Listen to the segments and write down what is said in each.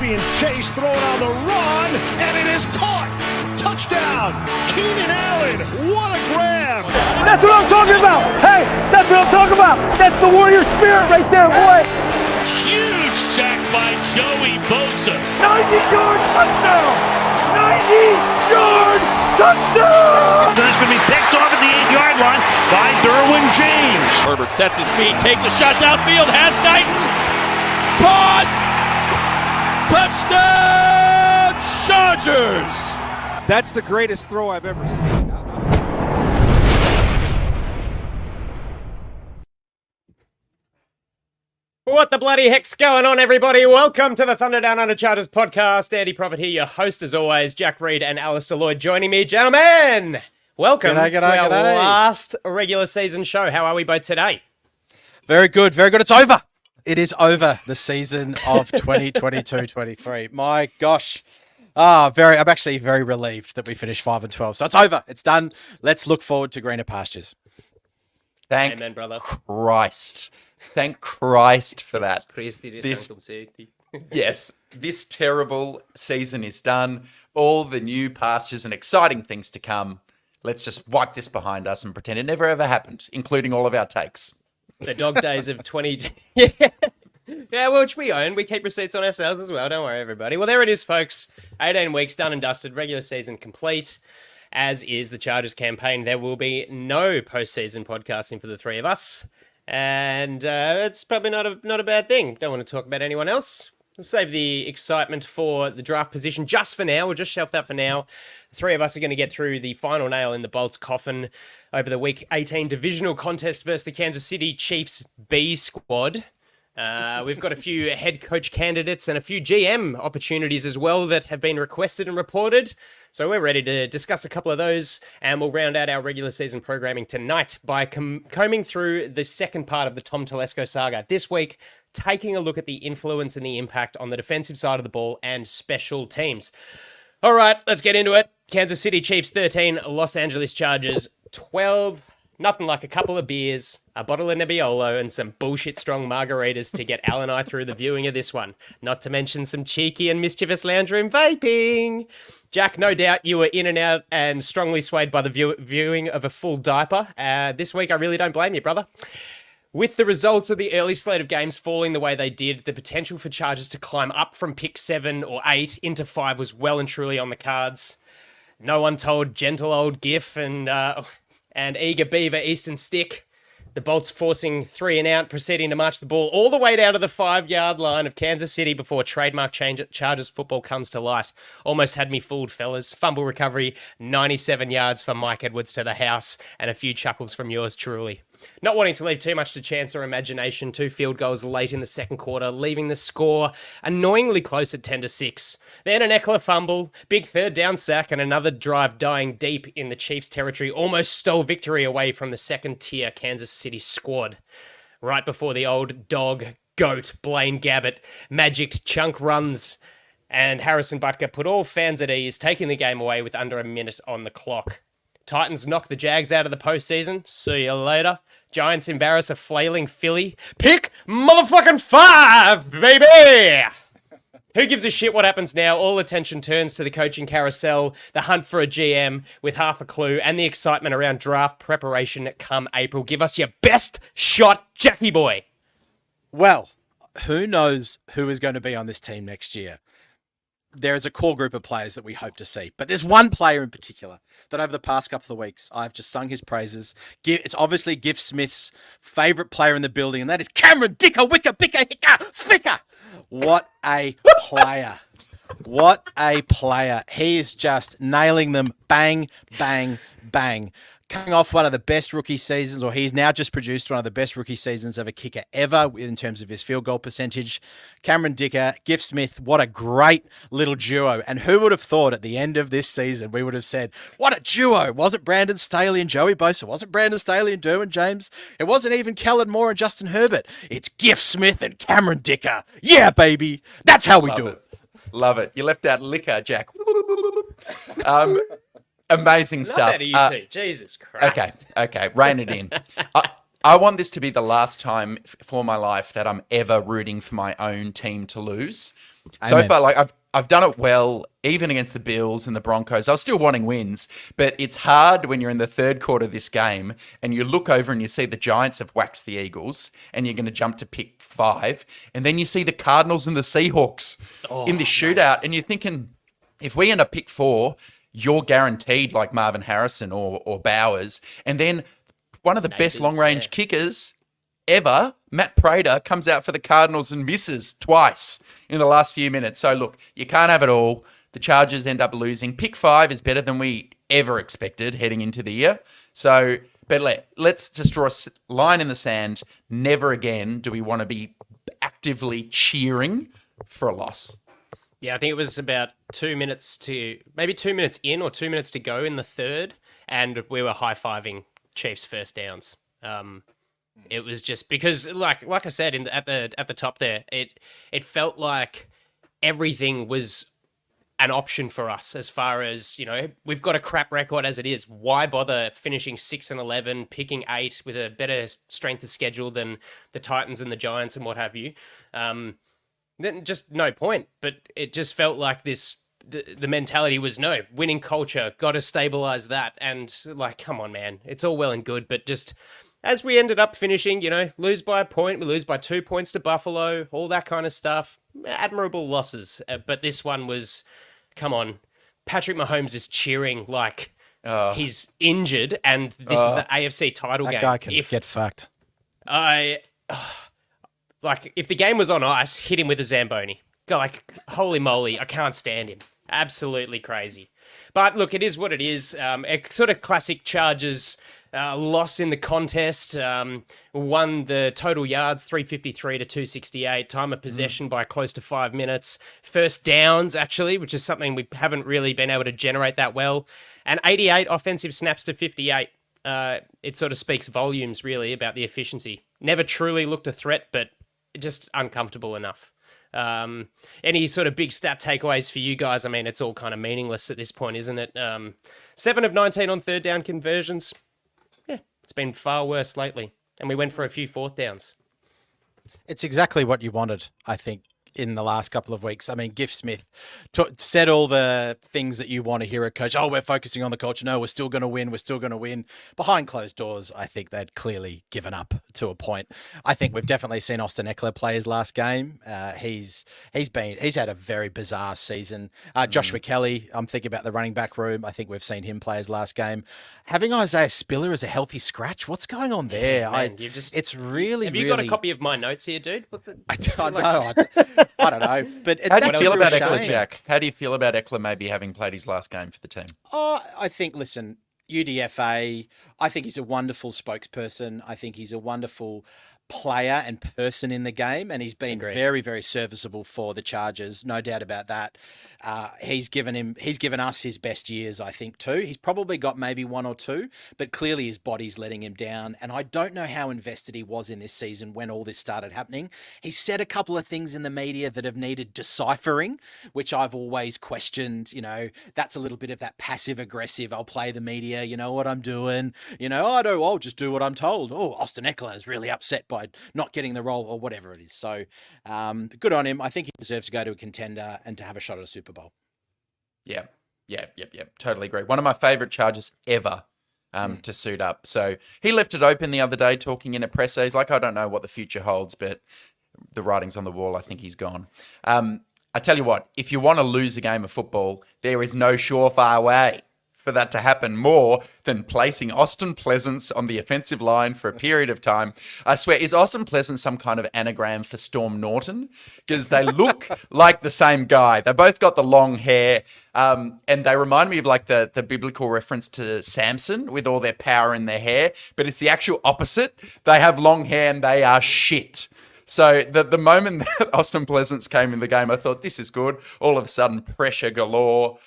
being chased, thrown on the run, and it is caught. Touchdown, Keenan Allen. What a grab. That's what I'm talking about. Hey, that's what I'm talking about. That's the warrior spirit right there, boy. Huge sack by Joey Bosa. 90-yard touchdown. 90-yard touchdown. That's going to be picked off at the 8-yard line by Derwin James. Herbert sets his feet, takes a shot downfield, has Guyton. Caught! Touchdown, Chargers! That's the greatest throw I've ever seen. What the bloody heck's going on, everybody? Welcome to the Thunder Down Under Chargers podcast. Andy Prophet here, your host as always. Jack Reed and Alistair Lloyd joining me. Gentlemen, welcome to our last regular season show. How are we both today? Very good, very good. It's over. It is over, the season of 2022-23. My gosh. I'm actually very relieved that we finished 5-12. So it's over. It's done. Let's look forward to greener pastures. Thank Amen, brother. Christ. Thank Christ for that. Yes, this terrible season is done. All the new pastures and exciting things to come. Let's just wipe this behind us and pretend it never ever happened, including all of our takes. The dog days of 20... Yeah, which we own. We keep receipts on ourselves as well. Don't worry, everybody. Well, there it is, folks. 18 weeks done and dusted. Regular season complete, as is the Chargers campaign. There will be no postseason podcasting for the three of us. And it's probably not a bad thing. Don't want to talk about anyone else. We'll save the excitement for the draft position just for now. We'll just shelf that for now. The three of us are going to get through the final nail in the Bolts coffin over the Week 18 divisional contest versus the Kansas City Chiefs B squad. We've got a few head coach candidates and a few GM opportunities as well that have been requested and reported. So we're ready to discuss a couple of those, and we'll round out our regular season programming tonight by combing through the second part of the Tom Telesco saga. This week, taking a look at the influence and the impact on the defensive side of the ball and special teams. All right, let's get into it. Kansas City Chiefs 13, Los Angeles Chargers 12. Nothing like a couple of beers, a bottle of Nebbiolo, and some bullshit strong margaritas to get Al and I through the viewing of this one. Not to mention some cheeky and mischievous lounge room vaping. Jack, no doubt you were in and out and strongly swayed by the viewing of a full diaper. This week, I really don't blame you, brother. With the results of the early slate of games falling the way they did, the potential for Chargers to climb up from pick 7 or 8 into 5 was well and truly on the cards. No one told gentle old Giff and eager beaver Eastern Stick. The Bolts forcing 3 and out, proceeding to march the ball all the way down to the 5-yard line of Kansas City before trademark Chargers football comes to light. Almost had me fooled, fellas. Fumble recovery, 97 yards for Mike Edwards to the house, and a few chuckles from yours truly. Not wanting to leave too much to chance or imagination, 2 field goals late in the second quarter, leaving the score annoyingly close at 10-6. Then an Eckler fumble, big third down sack, and another drive dying deep in the Chiefs' territory almost stole victory away from the second-tier Kansas City squad. Right before the old dog, goat, Blaine Gabbert magicked chunk runs, and Harrison Butker put all fans at ease, taking the game away with under a minute on the clock. Titans knock the Jags out of the postseason. See you later. Giants embarrass a flailing Philly. Pick motherfucking 5, baby! Who gives a shit what happens now? All attention turns to the coaching carousel, the hunt for a GM with half a clue, and the excitement around draft preparation come April. Give us your best shot, Jackie boy. Well, who knows who is going to be on this team next year? There is a core group of players that we hope to see. But there's one player in particular that over the past couple of weeks, I've just sung his praises. It's obviously Giff Smith's favourite player in the building, and that is Cameron Dicker, Wicker, Bicker, Hicker, Ficker. What a player. What a player. He is just nailing them bang, bang, bang. Coming off one of the best rookie seasons, or he's now just produced one of the best rookie seasons of a kicker ever in terms of his field goal percentage. Cameron Dicker, Giff Smith, what a great little duo. And who would have thought at the end of this season, we would have said, what a duo. It wasn't Brandon Staley and Joey Bosa. It wasn't Brandon Staley and Derwin James. It wasn't even Kellen Moore and Justin Herbert. It's Giff Smith and Cameron Dicker. Yeah, baby. That's how we do it. Love it. You left out liquor, Jack. Amazing stuff. Not that easy. Jesus Christ. Okay. Rein it in. I want this to be the last time for my life that I'm ever rooting for my own team to lose. So Amen. far, like I've done it well, even against the Bills and the Broncos. I was still wanting wins, but it's hard when you're in the third quarter of this game and you look over and you see the Giants have waxed the Eagles and you're going to jump to pick 5. And then you see the Cardinals and the Seahawks in this shootout. And you're thinking, if we end up pick 4, you're guaranteed like Marvin Harrison or Bowers. And then one of the best long-range kickers ever, Matt Prater, comes out for the Cardinals and misses twice in the last few minutes. So look, you can't have it all. The Chargers end up losing. Pick 5 is better than we ever expected heading into the year. So, but let's just draw a line in the sand. Never again do we want to be actively cheering for a loss. Yeah, I think it was about 2 minutes maybe 2 minutes in or 2 minutes to go in the third, and we were high-fiving Chiefs first downs. It was just because, like I said at the top there, it felt like everything was an option for us as far as, we've got a crap record as it is. Why bother finishing 6-11, picking 8 with a better strength of schedule than the Titans and the Giants and what have you? Then just no point. But it just felt like the mentality was no, winning culture, got to stabilize that. And come on, man, it's all well and good, but just as we ended up finishing, lose by a point, we lose by 2 points to Buffalo, all that kind of stuff. Admirable losses. But this one was, come on, Patrick Mahomes is cheering like he's injured, and this is the AFC title game. That guy can get fucked. If the game was on ice, hit him with a Zamboni. Go holy moly, I can't stand him. Absolutely crazy. But look, it is what it is. A sort of classic Chargers loss in the contest. Won the total yards 353 to 268. Time of possession by close to 5 minutes. First downs, actually, which is something we haven't really been able to generate that well. And 88 offensive snaps to 58. It sort of speaks volumes, really, about the efficiency. Never truly looked a threat, but just uncomfortable enough. Any sort of big stat takeaways for you guys? I mean, it's all kind of meaningless at this point, isn't it? 7 of 19 on third down conversions. Yeah, it's been far worse lately. And we went for a few fourth downs. It's exactly what you wanted, I think, in the last couple of weeks. I mean, Gift Smith said all the things that you want to hear a coach. Oh, we're focusing on the culture. No, we're still going to win. We're still going to win. Behind closed doors, I think they'd clearly given up to a point. I think we've definitely seen Austin Eckler play his last game. He's had a very bizarre season. Joshua Kelly, I'm thinking about the running back room. I think we've seen him play his last game. Having Isaiah Spiller as a healthy scratch, what's going on there? It's really, have you got a copy of my notes here, dude? I don't know. I don't know. But how do you feel about Eckler, Jack? How do you feel about Eckler maybe having played his last game for the team? I think, listen, UDFA, I think he's a wonderful spokesperson. I think he's a wonderful player and person in the game, and he's been very, very serviceable for the Chargers, no doubt about that. He's given us his best years, I think, too. He's probably got maybe 1 or 2, but clearly his body's letting him down, and I don't know how invested he was in this season when all this started happening. He said a couple of things in the media that have needed deciphering, which I've always questioned. That's a little bit of that passive aggressive, I'll play the media, you know what I'm doing, I'll just do what I'm told. Oh, Austin Eckler is really upset by not getting the role or whatever it is. So good on him. I think he deserves to go to a contender and to have a shot at a Super Bowl. Yeah. Totally agree. One of my favorite Chargers ever to suit up. So he left it open the other day talking in a presser. He's like, I don't know what the future holds, but the writing's on the wall. I think he's gone. I tell you what, if you want to lose a game of football, there is no surefire way for that to happen more than placing Austin Pleasance on the offensive line for a period of time. I swear, is Austin Pleasance some kind of anagram for Storm Norton? Because they look like the same guy. They both got the long hair, and they remind me of like the biblical reference to Samson with all their power in their hair, but it's the actual opposite. They have long hair and they are shit. So the moment that Austin Pleasance came in the game, I thought, this is good. All of a sudden, pressure galore.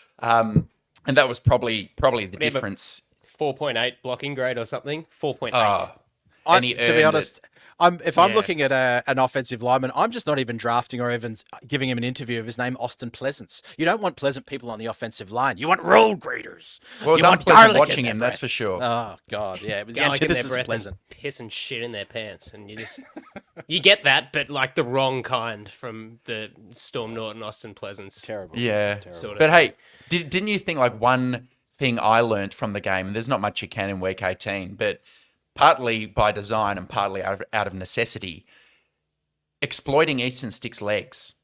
And that was probably the difference. 4.8 blocking grade or something. 4.8. To be honest, I'm looking at an offensive lineman, I'm just not even drafting or even giving him an interview of his name, Austin Pleasance. You don't want pleasant people on the offensive line. You want roll graders. Well, it was unpleasant watching him, that's for sure. Oh, God, yeah. It was the antithesis of pleasant. Piss and shit in their pants, and you just You get that, but like the wrong kind from the Storm Norton, Austin Pleasance. Terrible. Yeah. Sort of But thing. hey, didn't you think like one thing I learnt from the game, and there's not much you can in week 18, but partly by design and partly out of necessity, exploiting Easton Stick's legs.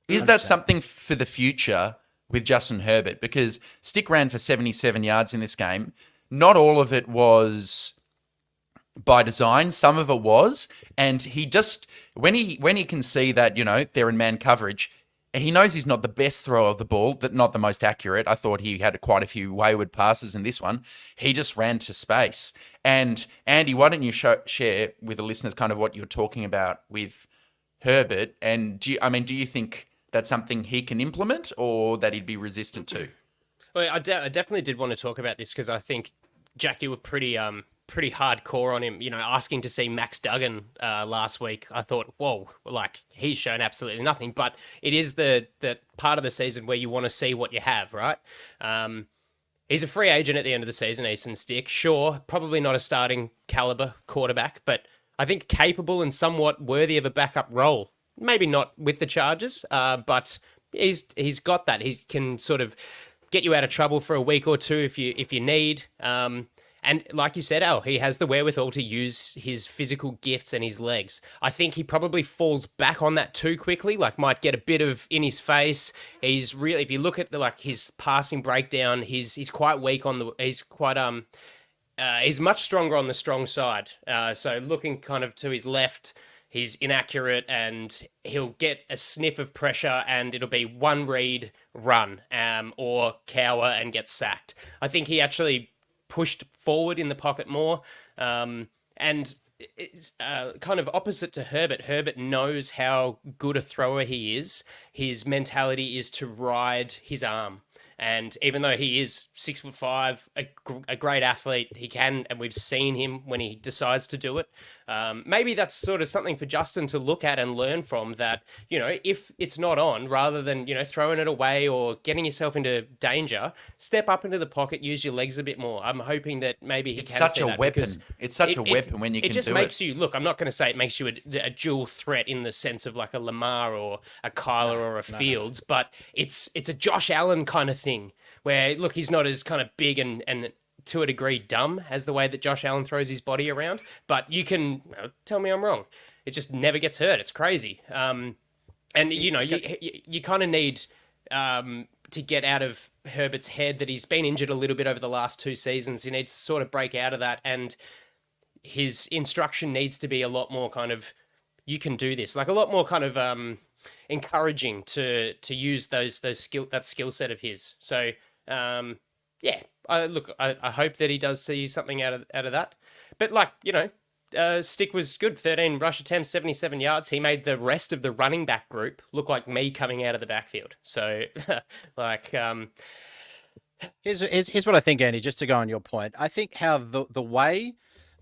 Is that 100%. something for the future with Justin Herbert? Because Stick ran for 77 yards in this game. Not all of it was by design. Some of it was. And he just, when he can see that, they're in man coverage, he knows he's not the best thrower of the ball, but not the most accurate. I thought he had quite a few wayward passes in this one. He just ran to space. And Andy, why don't you share with the listeners kind of what you're talking about with Herbert? And do you think that's something he can implement or that he'd be resistant to? Well, I definitely did want to talk about this because I think, Jack, you were pretty hardcore on him, asking to see Max Duggan last week. I thought, whoa, like he's shown absolutely nothing, but it is the part of the season where you want to see what you have, right? He's a free agent at the end of the season, Easton Stick. Sure, probably not a starting caliber quarterback, but I think capable and somewhat worthy of a backup role. Maybe not with the Chargers, but he's got that. He can sort of get you out of trouble for a week or two if you need. And like you said, Al, he has the wherewithal to use his physical gifts and his legs. I think he probably falls back on that too quickly, like might get a bit of in his face. He's really, if you look at like his passing breakdown, he's quite weak he's much stronger on the strong side. So looking kind of to his left, he's inaccurate and he'll get a sniff of pressure and it'll be one read, run, or cower and get sacked. I think he actually pushed forward in the pocket more. And it's kind of opposite to Herbert. Herbert knows how good a thrower he is. His mentality is to ride his arm. And even though he is 6'5", a great athlete, he can, and we've seen him when he decides to do it. Maybe that's sort of something for Justin to look at and learn from. That if it's not on, rather than throwing it away or getting yourself into danger, step up into the pocket, use your legs a bit more. I'm hoping that maybe he It's can such see a that weapon. because It's such a weapon when you can do it. It just makes you look. I'm not going to say it makes you a dual threat in the sense of like a Lamar or a Kyler or a Fields, but it's a Josh Allen kind of thing. Where, look, he's not as kind of big and to a degree dumb as the way that Josh Allen throws his body around, but you can tell me I'm wrong. It just never gets hurt. It's crazy. And, you kind of need to get out of Herbert's head that he's been injured a little bit over the last 2 seasons. He needs to sort of break out of that, and his instruction needs to be a lot more kind of, you can do this, like a lot more kind of encouraging to use that skill set of his. So I hope that he does see something out of that. But Stick was good. 13 rush attempts, 77 yards. He made the rest of the running back group look like me coming out of the backfield. So Here's what I think, Andy, just to go on your point. I think how the way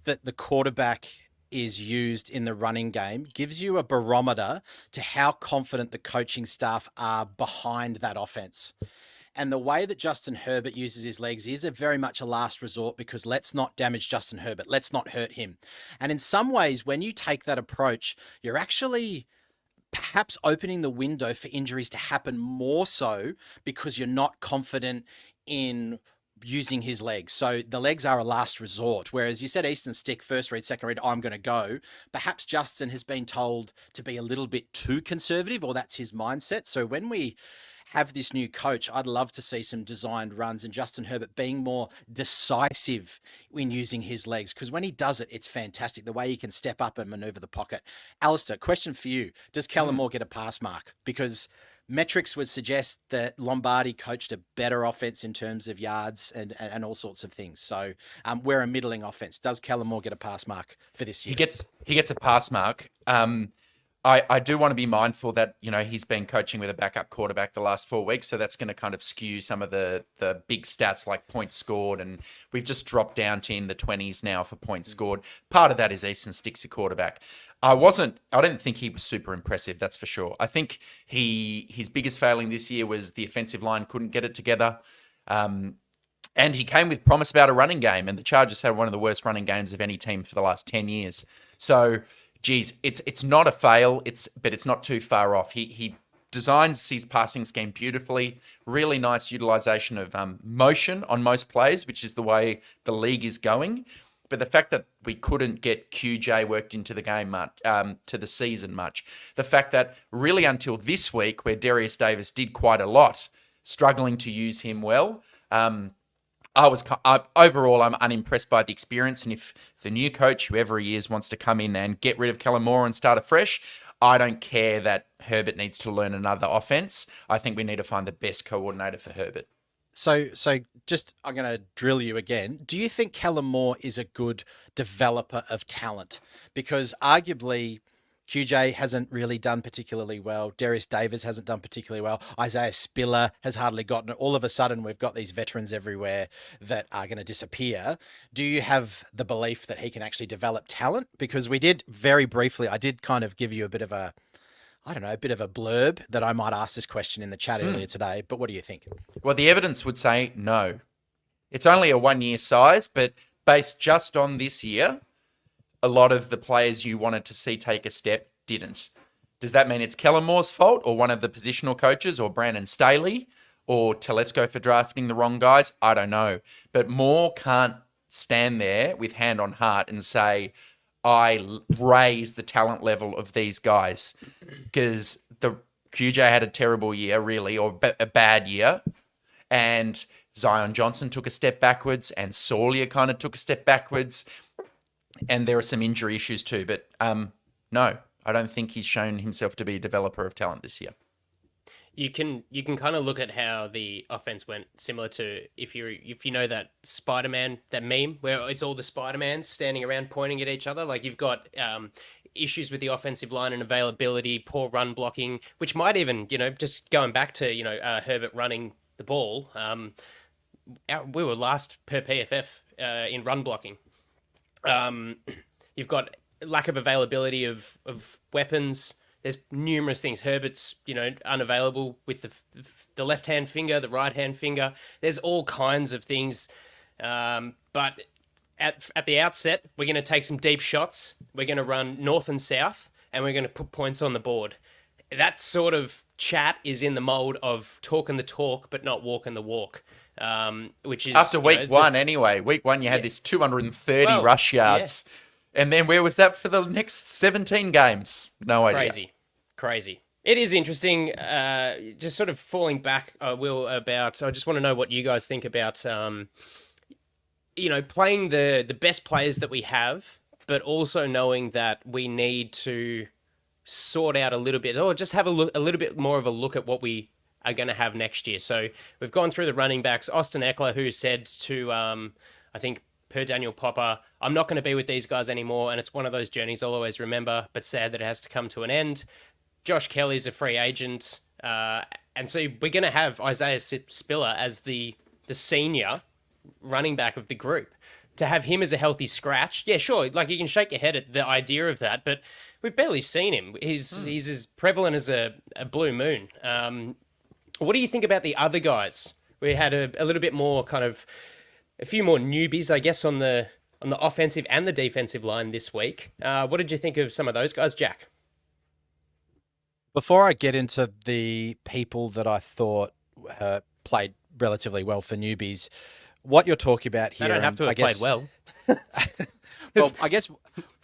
that the quarterback is used in the running game gives you a barometer to how confident the coaching staff are behind that offense. And the way that Justin Herbert uses his legs is very much a last resort, because let's not damage Justin Herbert. Let's not hurt him. And in some ways, when you take that approach, you're actually perhaps opening the window for injuries to happen more so because you're not confident in using his legs. So the legs are a last resort. Whereas you said Easton Stick, first read, second read, I'm going to go. Perhaps Justin has been told to be a little bit too conservative, or that's his mindset. So when we have this new coach, I'd love to see some designed runs and Justin Herbert being more decisive in using his legs, because when he does it, it's fantastic. The way he can step up and maneuver the pocket. Alistair, question for you. Does Kellen Moore get a pass mark? Because metrics would suggest that Lombardi coached a better offense in terms of yards and all sorts of things. So we're a middling offense. Does Kellen Moore get a pass mark for this year? He gets a pass mark. I do want to be mindful that, he's been coaching with a backup quarterback the last 4 weeks, so that's going to kind of skew some of the big stats like points scored, and we've just dropped down to in the 20s now for points scored. Part of that is Easton Stick's a quarterback. I didn't think he was super impressive, that's for sure. I think his biggest failing this year was the offensive line couldn't get it together. And he came with promise about a running game, and the Chargers had one of the worst running games of any team for the last 10 years. So geez, it's not a fail. But it's not too far off. He designs his passing scheme beautifully. Really nice utilization of motion on most plays, which is the way the league is going. But the fact that we couldn't get QJ worked into the game much, to the season much, the fact that really until this week, where Darius Davis did quite a lot, struggling to use him well. Overall, I'm unimpressed by the experience. And if the new coach, whoever he is, wants to come in and get rid of Kellen Moore and start afresh, I don't care that Herbert needs to learn another offense. I think we need to find the best coordinator for Herbert. So just, I'm going to drill you again. Do you think Kellen Moore is a good developer of talent? Because arguably QJ hasn't really done particularly well. Darius Davis hasn't done particularly well. Isaiah Spiller has hardly gotten it. All of a sudden, we've got these veterans everywhere that are going to disappear. Do you have the belief that he can actually develop talent? Because we did very briefly, I did kind of give you a bit of a blurb that I might ask this question in the chat earlier today. But what do you think? Well, the evidence would say no. It's only a 1 year size, but based just on this year, a lot of the players you wanted to see take a step didn't. Does that mean it's Kellen Moore's fault, or one of the positional coaches, or Brandon Staley, or Telesco for drafting the wrong guys? I don't know. But Moore can't stand there with hand on heart and say, I raise the talent level of these guys, because the QJ had a terrible year, really, or a bad year. And Zion Johnson took a step backwards, and Saulia kind of took a step backwards. And there are some injury issues too. But no, I don't think he's shown himself to be a developer of talent this year. You can kind of look at how the offense went, similar to if you know that Spider-Man, that meme where it's all the Spider-Mans standing around pointing at each other. Like, you've got issues with the offensive line and availability, poor run blocking, which might even, just going back to Herbert running the ball. We were last per PFF in run blocking. You've got lack of availability of weapons. There's numerous things. Herbert's, unavailable with the left-hand finger, the right-hand finger. There's all kinds of things. But at the outset, we're going to take some deep shots. We're going to run north and south, and we're going to put points on the board. That sort of chat is in the mold of talking the talk, but not walking the walk. Which is after week one anyway. Week one, you had this 230 rush yards. Yeah. And then where was that for the next 17 games? No idea. Crazy. It is interesting, just sort of falling back, Will, I just want to know what you guys think about, playing the best players that we have, but also knowing that we need to sort out a little bit, or just have a little bit more of a look at what we are going to have next year. So we've gone through the running backs. Austin Eckler, who said to, I think, per Daniel Popper, I'm not going to be with these guys anymore, and it's one of those journeys I'll always remember, but sad that it has to come to an end. Josh Kelly's a free agent, and so we're going to have Isaiah Spiller as the senior running back of the group. To have him as a healthy scratch, yeah, sure, like, you can shake your head at the idea of that, but we've barely seen him. He's as prevalent as a blue moon. What do you think about the other guys? We had a little bit more a few more newbies, I guess, on the offensive and the defensive line this week. What did you think of some of those guys, Jack? Before I get into the people that I thought played relatively well for newbies, what you're talking about here... They don't have to have played well. Well, I guess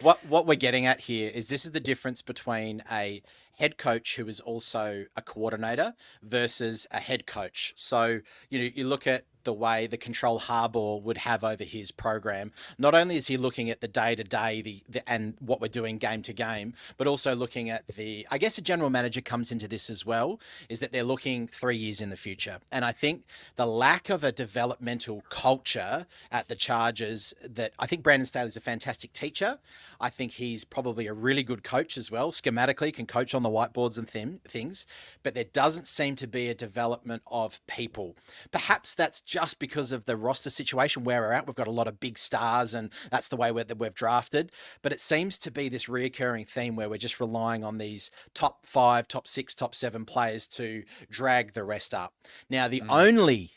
what we're getting at here is this is the difference between a head coach who is also a coordinator versus a head coach. So, you look at the way the control Harbaugh would have over his program. Not only is he looking at the day-to-day and what we're doing game to game, but also looking at I guess the general manager comes into this as well, is that they're looking 3 years in the future. And I think the lack of a developmental culture at the Chargers, that I think Brandon Staley's a fantastic teacher. I think he's probably a really good coach as well. Schematically, can coach on the whiteboards and things, but there doesn't seem to be a development of people. Perhaps that's just because of the roster situation where we're at. We've got a lot of big stars, and that's the way we've drafted. But it seems to be this reoccurring theme where we're just relying on these top 5, top 6, top 7 players to drag the rest up. Now, the only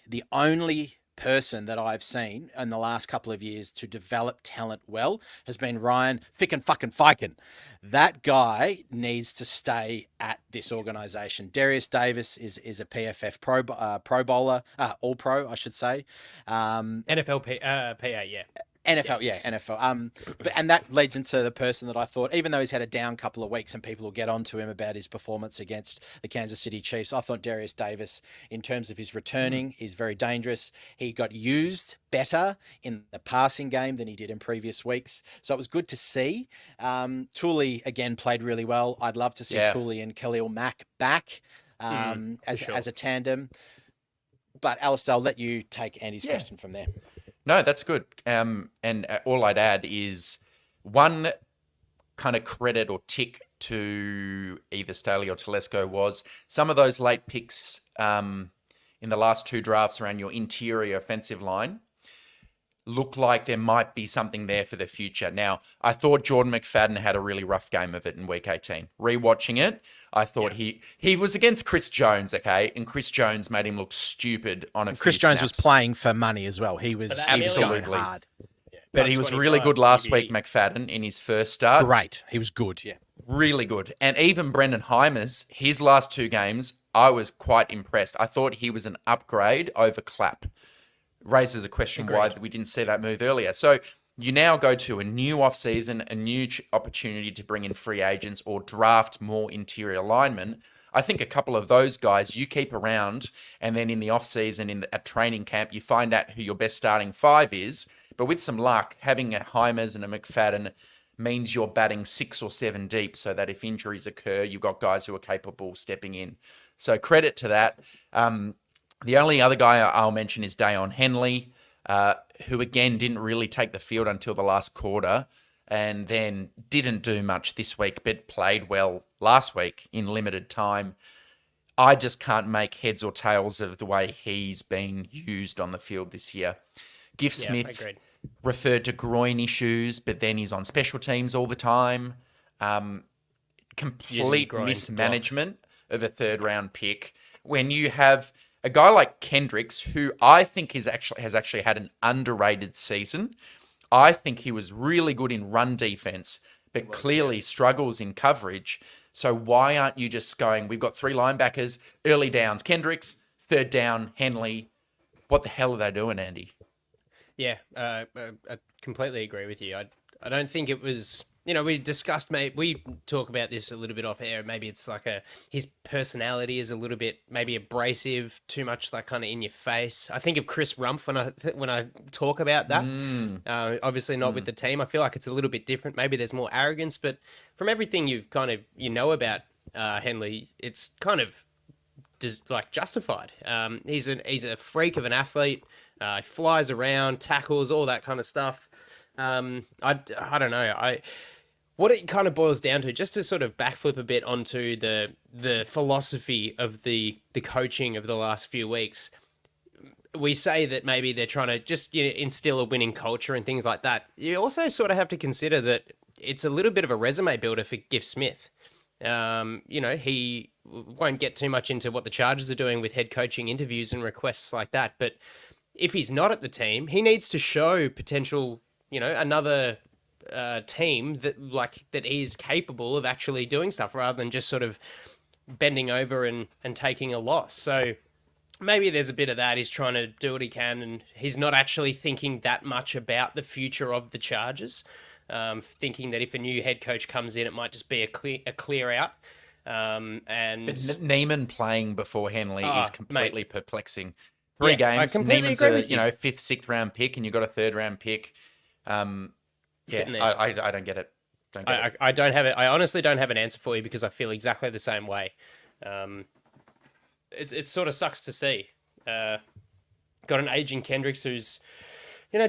person that I've seen in the last couple of years to develop talent well has been Ryan Ficken. That guy needs to stay at this organisation. Darius Davis is a PFF pro bowler, all pro, I should say. NFL PA, yeah. NFL, yeah, NFL. And that leads into the person that I thought, even though he's had a down couple of weeks and people will get onto him about his performance against the Kansas City Chiefs, I thought Darius Davis, in terms of his returning, is very dangerous. He got used better in the passing game than he did in previous weeks. So it was good to see. Tooley, again, played really well. I'd love to see Tooley and Khalil Mack back as a tandem. But Alistair, I'll let you take Andy's question from there. No, that's good. And all I'd add is one kind of credit or tick to either Staley or Telesco was some of those late picks in the last 2 drafts around your interior offensive line look like there might be something there for the future. Now, I thought Jordan McFadden had a really rough game of it in week 18. Rewatching it, I thought he was against Chris Jones, okay? And Chris Jones made him look stupid on a few Chris Jones snaps. was playing for money as well. He was absolutely going hard. But he was really good last week, McFadden, in his first start. Great. He was good, yeah. Really good. And even Brendan Heimers, his last 2 games, I was quite impressed. I thought he was an upgrade over Clapp. Raises a question why we didn't see that move earlier. So you now go to a new offseason, a new opportunity to bring in free agents or draft more interior linemen. I think a couple of those guys you keep around, and then in the offseason, at training camp, you find out who your best starting 5 is. But with some luck, having a Heimers and a McFadden means you're batting 6 or 7 deep, so that if injuries occur, you've got guys who are capable of stepping in. So credit to that. The only other guy I'll mention is Dayon Henley, who again didn't really take the field until the last quarter and then didn't do much this week, but played well last week in limited time. I just can't make heads or tails of the way he's been used on the field this year. Giff Smith referred to groin issues, but then he's on special teams all the time. Complete mismanagement of a 3rd-round pick. When you have a guy like Kendricks, who I think has actually had an underrated season. I think he was really good in run defense, but clearly struggles in coverage. So why aren't you just going, we've got 3 linebackers, early downs, Kendricks, 3rd down, Henley. What the hell are they doing, Andy? Yeah, I completely agree with you. I don't think it was, we discussed, we talk about this a little bit off air. Maybe it's like his personality is a little bit maybe abrasive, too much like kind of in your face. I think of Chris Rumpf when I talk about that. Obviously not with the team. I feel like it's a little bit different. Maybe there's more arrogance, but from everything you've kind of about Henley, it's kind of justified. He's a freak of an athlete. He flies around, tackles, all that kind of stuff. I don't know. What it kind of boils down to, just to sort of backflip a bit onto the philosophy of the coaching of the last few weeks. We say that maybe they're trying to just instill a winning culture and things like that. You also sort of have to consider that it's a little bit of a resume builder for Giff Smith. He won't get too much into what the Chargers are doing with head coaching interviews and requests like that, but if he's not at the team, he needs to show potential, another team that is capable of actually doing stuff rather than just sort of bending over and taking a loss. So maybe there's a bit of that. He's trying to do what he can, and he's not actually thinking that much about the future of the Chargers, thinking that if a new head coach comes in, it might just be a clear out. But Neiman playing before Henley is completely perplexing. 3 games. Neiman's a 5th, 6th round pick, and you've got a 3rd round pick. I don't get it. I don't have it. I honestly don't have an answer for you because I feel exactly the same way. It sort of sucks to see. Got an aging Kendricks who's,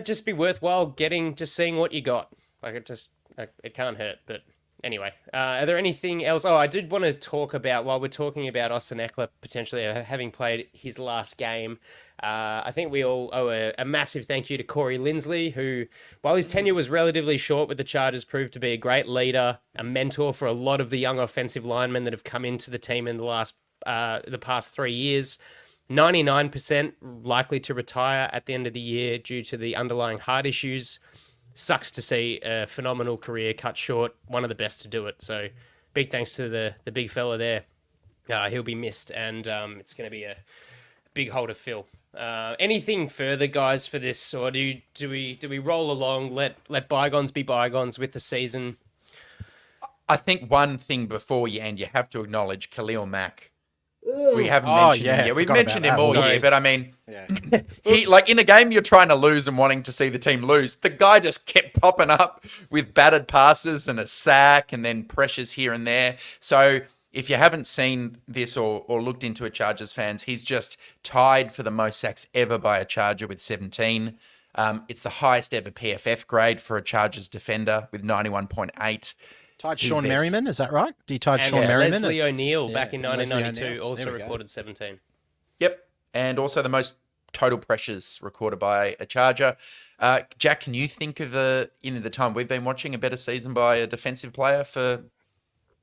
just be worthwhile just seeing what you got. It can't hurt. But anyway, are there anything else? Oh, I did want to talk about, while we're talking about Austin Eckler potentially having played his last game, I think we all owe a massive thank you to Corey Linsley, who, while his tenure was relatively short with the Chargers, proved to be a great leader, a mentor for a lot of the young offensive linemen that have come into the team in the past 3 years. 99% likely to retire at the end of the year due to the underlying heart issues. Sucks to see a phenomenal career cut short. One of the best to do it. So big thanks to the big fella there. He'll be missed, and it's going to be a big hole to fill. Anything further, guys, for this, or do we roll along? Let bygones be bygones with the season. I think one thing before you end, you have to acknowledge Khalil Mack. We haven't mentioned him yet. We've mentioned him all year, but I mean, he like in a game you're trying to lose and wanting to see the team lose. The guy just kept popping up with battered passes and a sack, and then pressures here and there. So if you haven't seen this or looked into it, Chargers fans, he's just tied for the most sacks ever by a Charger with 17. It's the highest ever PFF grade for a Chargers defender with 91.8. Tied Sean Merriman, is that right? He tied Sean Merriman? Leslie O'Neal back in 1992 also recorded 17. Yep, and also the most total pressures recorded by a Charger. Jack, can you think of the time we've been watching a better season by a defensive player for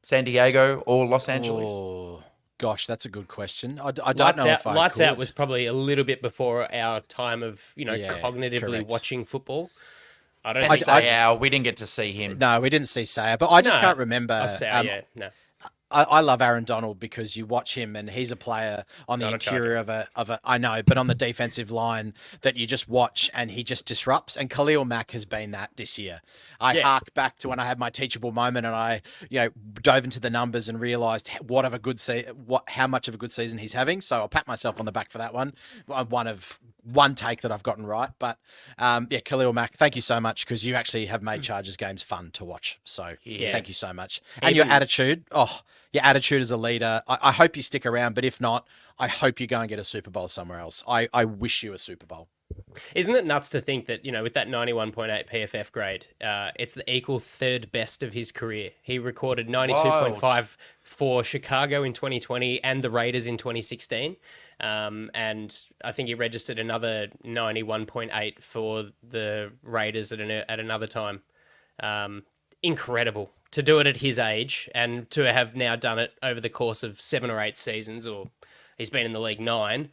San Diego or Los Angeles? Oh, gosh, that's a good question. I don't know if I Lights could. Out was probably a little bit before our time of cognitively correct. watching football. I don't And think Sayal, we didn't get to see him. No, we didn't see Sayer, but I just can't remember. no. I love Aaron Donald because you watch him and he's a player on the interior of a I know, but on the defensive line that you just watch and he just disrupts. And Khalil Mack has been that this year. I hark back to when I had my teachable moment and I, dove into the numbers and realized how much of a good season he's having. So I'll pat myself on the back for that one. One take that I've gotten right. But Khalil Mack, thank you so much because you actually have made Chargers games fun to watch. So thank you so much. And your attitude, your attitude as a leader, I hope you stick around, but if not, I hope you go and get a Super Bowl somewhere else. I wish you a Super Bowl. Isn't it nuts to think that, with that 91.8 PFF grade, it's the equal third best of his career. He recorded 92.5 for Chicago in 2020 and the Raiders in 2016. And I think he registered another 91.8 for the Raiders at another time. Incredible to do it at his age and to have now done it over the course of 7 or 8 seasons, or he's been in the league 9,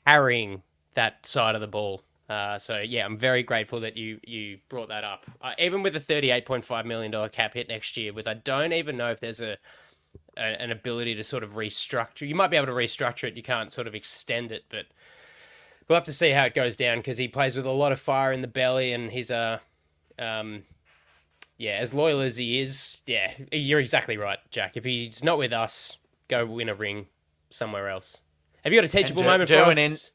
carrying that side of the ball. I'm very grateful that you brought that up. Even with a $38.5 million cap hit next year, I don't even know if there's an ability to sort of restructure. You might be able to restructure it. You can't sort of extend it, but we'll have to see how it goes down because he plays with a lot of fire in the belly and he's as loyal as he is. Yeah, you're exactly right, Jack. If he's not with us, go win a ring somewhere else. Have you got a teachable moment for us?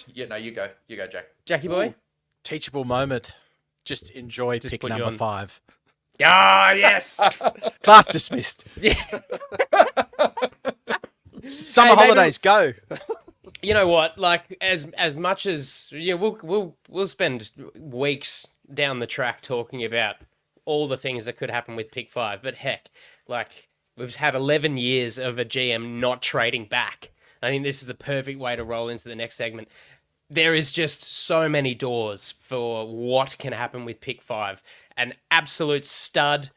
You go, Jack. Jackie boy? Teachable moment. Just enjoy pick number 5. Ah, yes. Class dismissed. Summer holidays, go. You know what? Like as much as we'll spend weeks down the track talking about all the things that could happen with pick 5, but heck, like we've had 11 years of a GM not trading back. I think this is the perfect way to roll into the next segment. There is just so many doors for what can happen with pick 5. An absolute stud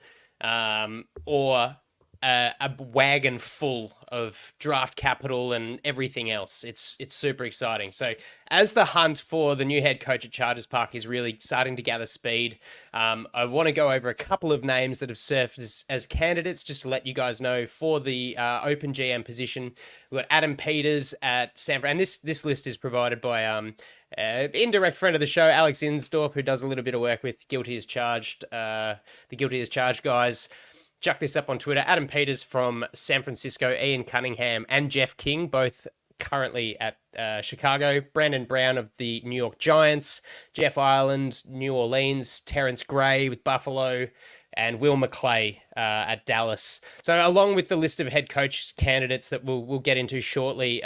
or a wagon full of draft capital and everything else. It's super exciting. So as the hunt for the new head coach at Chargers Park is really starting to gather speed, I want to go over a couple of names that have surfaced as candidates just to let you guys know for the open GM position. We've got Adam Peters at Sanford, and this list is provided by indirect friend of the show, Alex Insdorf, who does a little bit of work with Guilty as Charged, the Guilty as Charged guys. Chuck this up on Twitter. Adam Peters from San Francisco, Ian Cunningham and Jeff King, both currently at Chicago. Brandon Brown of the New York Giants, Jeff Ireland, New Orleans, Terrence Gray with Buffalo, and Will McClay at Dallas. So along with the list of head coach candidates that we'll get into shortly,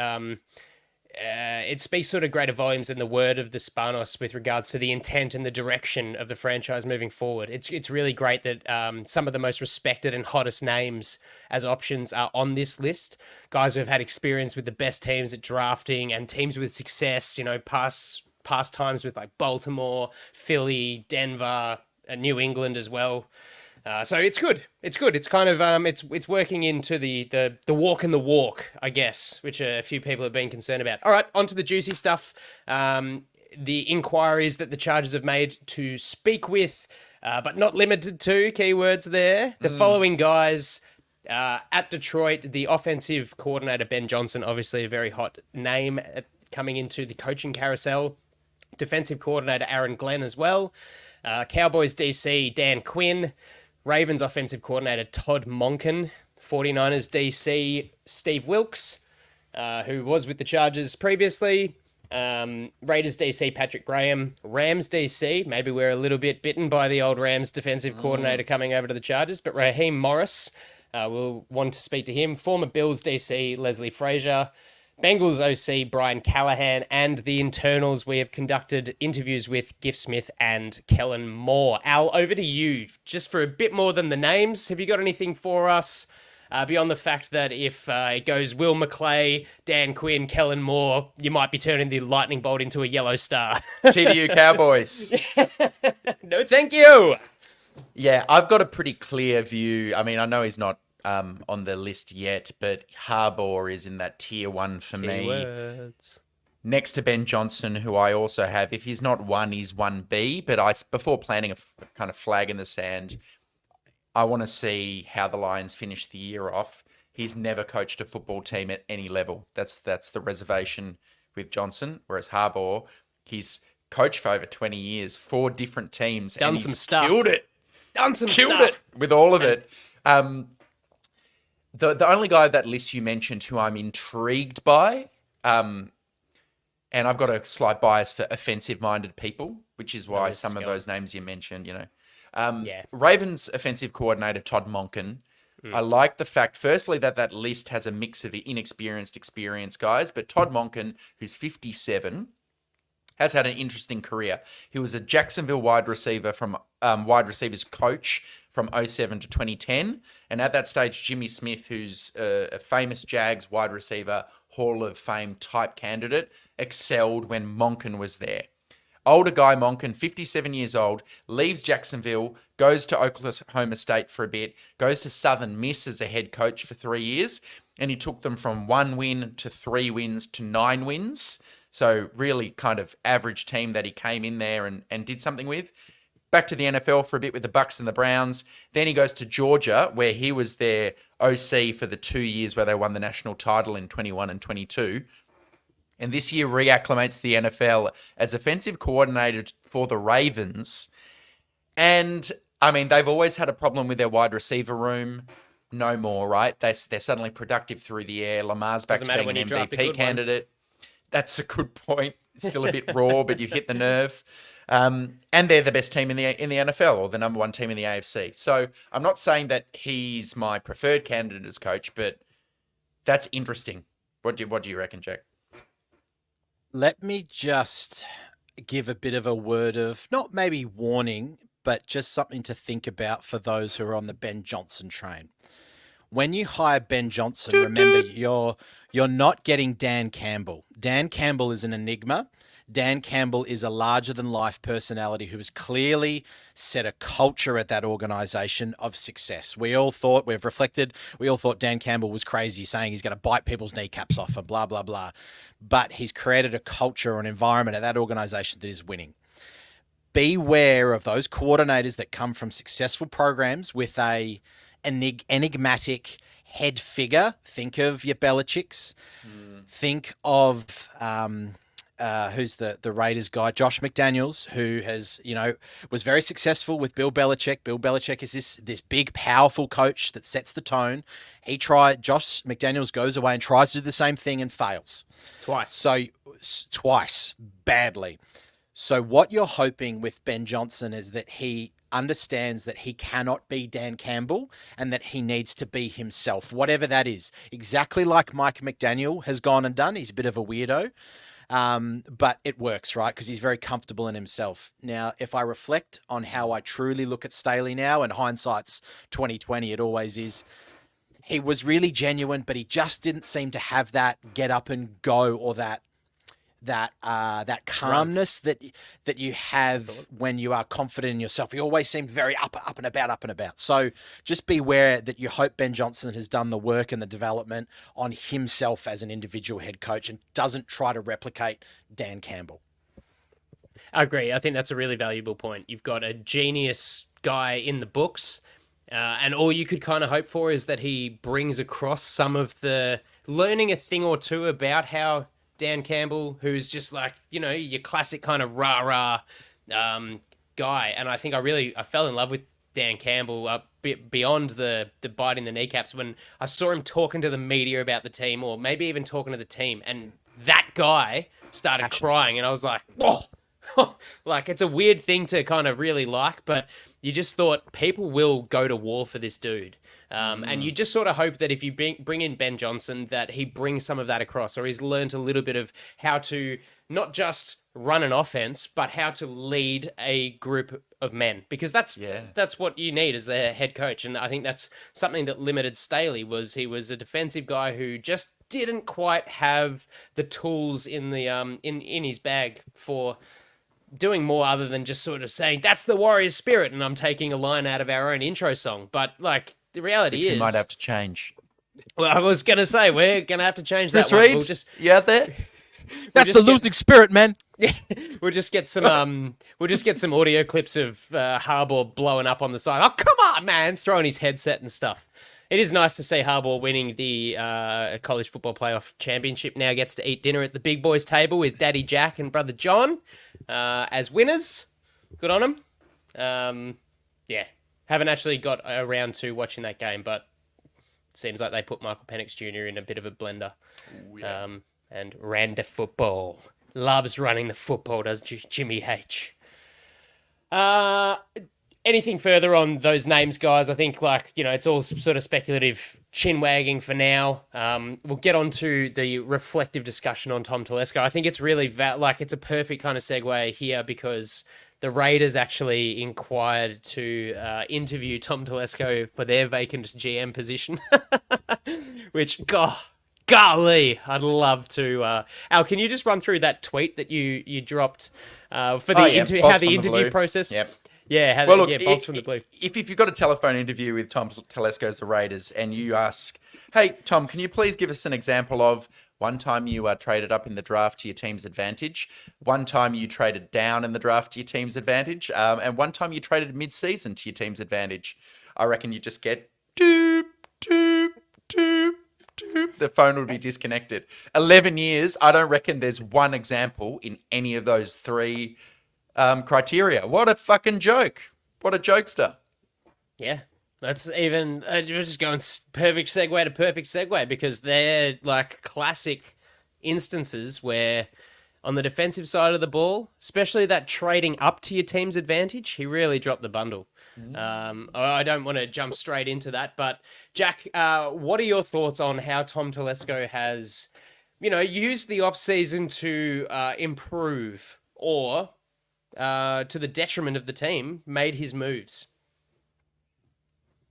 it speaks sort of greater volumes than the word of the Spanos with regards to the intent and the direction of the franchise moving forward. It's really great that some of the most respected and hottest names as options are on this list. Guys who have had experience with the best teams at drafting and teams with success, past times with like Baltimore, Philly, Denver, New England as well. So it's good. It's good. It's kind of it's working into the walk and the walk, I guess, which a few people have been concerned about. All right, on to the juicy stuff. The inquiries that the Chargers have made to speak with, but not limited to, keywords there. The following guys at Detroit, the offensive coordinator, Ben Johnson, obviously a very hot name coming into the coaching carousel. Defensive coordinator, Aaron Glenn as well. Cowboys DC, Dan Quinn. Ravens offensive coordinator, Todd Monken. 49ers DC, Steve Wilkes, who was with the Chargers previously. Raiders DC, Patrick Graham. Rams DC, maybe we're a little bit bitten by the old Rams defensive coordinator coming over to the Chargers, but Raheem Morris, we'll want to speak to him. Former Bills DC, Leslie Frazier. Bengals OC, Brian Callahan, and the internals, we have conducted interviews with Giff Smith and Kellen Moore. Al, over to you, just for a bit more than the names. Have you got anything for us beyond the fact that if it goes Will McClay, Dan Quinn, Kellen Moore, you might be turning the lightning bolt into a yellow star? TDU Cowboys. No, thank you. Yeah, I've got a pretty clear view. I mean, I know he's not on the list yet, but Harbaugh is in that tier 1 for me. Keywords. Next to Ben Johnson, who I also have. If he's not 1, he's 1B. But before planting a kind of flag in the sand, I want to see how the Lions finish the year off. He's never coached a football team at any level. That's the reservation with Johnson. Whereas Harbaugh, he's coached for over 20 years, 4 different teams. Done and some he's stuff. Killed it. Done some Killed stuff. it with all of it. The only guy of that list you mentioned who I'm intrigued by, and I've got a slight bias for offensive-minded people, which is why some of those names you mentioned, Ravens offensive coordinator Todd Monken. I like the fact, firstly, that list has a mix of inexperienced, experienced guys, but Todd Monken, who's 57, has had an interesting career. He was a Jacksonville wide receivers coach from 2007 to 2010. And at that stage, Jimmy Smith, who's a famous Jags wide receiver, Hall of Fame type candidate, excelled when Monken was there. Older guy Monken, 57 years old, leaves Jacksonville, goes to Oklahoma State for a bit, goes to Southern Miss as a head coach for 3 years, and he took them from 1 win to 3 wins to 9 wins. So really kind of average team that he came in there and did something with. Back to the NFL for a bit with the Bucks and the Browns. Then he goes to Georgia, where he was their OC for the 2 years where they won the national title in 21 and 22. And this year reacclimates to the NFL as offensive coordinator for the Ravens. And, I mean, they've always had a problem with their wide receiver room. No more, right? They're suddenly productive through the air. Lamar's back to being an MVP candidate. That's a good point. It's still a bit raw, but you've hit the nerve. And they're the best team in the NFL, or the number 1 team in the AFC. So I'm not saying that he's my preferred candidate as coach, but that's interesting. What do you reckon, Jack? Let me just give a bit of a word of, not maybe warning, but just something to think about for those who are on the Ben Johnson train. When you hire Ben Johnson, remember you're not getting Dan Campbell. Dan Campbell is an enigma. Dan Campbell is a larger-than-life personality who has clearly set a culture at that organization of success. We all thought Dan Campbell was crazy, saying he's going to bite people's kneecaps off and blah, blah, blah. But he's created a culture or an environment at that organization that is winning. Beware of those coordinators that come from successful programs with a enigmatic head figure. Think of your Belichicks. Think of who's the Raiders guy, Josh McDaniels, who has, was very successful with Bill Belichick. Bill Belichick is this big, powerful coach that sets the tone. Josh McDaniels goes away and tries to do the same thing and fails. Twice, badly. So what you're hoping with Ben Johnson is that he understands that he cannot be Dan Campbell and that he needs to be himself, whatever that is. Exactly like Mike McDaniel has gone and done. He's a bit of a weirdo. But it works, right? Because he's very comfortable in himself. Now, if I reflect on how I truly look at Staley now, and hindsight's 2020, it always is, he was really genuine, but he just didn't seem to have that get up and go or that that calmness that you have when you are confident in yourself. You always seem very up and about. So just beware that you hope Ben Johnson has done the work and the development on himself as an individual head coach and doesn't try to replicate Dan Campbell. I agree. I think that's a really valuable point. You've got a genius guy in the books, and all you could kind of hope for is that he brings across some of the learning a thing or two about how Dan Campbell, who's just like, your classic kind of rah-rah guy. And I think I fell in love with Dan Campbell beyond the biting the kneecaps when I saw him talking to the media about the team, or maybe even talking to the team, and that guy started crying, and I was like, whoa. Like, it's a weird thing to kind of really like, but you just thought people will go to war for this dude. And you just sort of hope that if you bring in Ben Johnson, that he brings some of that across, or he's learned a little bit of how to not just run an offense, but how to lead a group of men, because that's what you need as the head coach. And I think that's something that limited Staley. He was a defensive guy who just didn't quite have the tools in the in his bag for doing more other than just sort of saying, that's the Warriors spirit, and I'm taking a line out of our own intro song. But, like, the reality is... You might have to change. Well, I was going to say, we're going to have to change that Chris one. Reed, We'll just, you out there? That's the losing spirit, man. we'll just get some audio clips of Harbaugh blowing up on the side. Oh, come on, man! Throwing his headset and stuff. It is nice to see Harbaugh winning the college football playoff championship. Now gets to eat dinner at the big boys table with Daddy Jack and Brother John as winners. Good on him. Haven't actually got around to watching that game, but it seems like they put Michael Penix Jr. in a bit of a blender. Ooh, yeah. And ran the football. Loves running the football, does Jimmy H. Anything further on those names, guys? I think, it's all sort of speculative chin-wagging for now. We'll get on to the reflective discussion on Tom Telesco. I think it's really, it's a perfect kind of segue here, because the Raiders actually inquired to interview Tom Telesco for their vacant GM position, which, golly, I'd love to. Al, can you just run through that tweet that you dropped for the how the interview process? Yep. Yeah, bolts from the blue. If you've got a telephone interview with Tom Telesco as the Raiders, and you ask, hey, Tom, can you please give us an example of one time you traded up in the draft to your team's advantage, one time you traded down in the draft to your team's advantage, and one time you traded mid-season to your team's advantage? I reckon you just get doop, doop, doop, doop. The phone would be disconnected. 11 years, I don't reckon there's one example in any of those three criteria. What a fucking joke. What a jokester. Yeah. That's even, we're just going perfect segue to perfect segue, because they're like classic instances where on the defensive side of the ball, especially that trading up to your team's advantage, he really dropped the bundle. I don't want to jump straight into that, but Jack, what are your thoughts on how Tom Telesco has, used the offseason to improve, or to the detriment of the team, made his moves?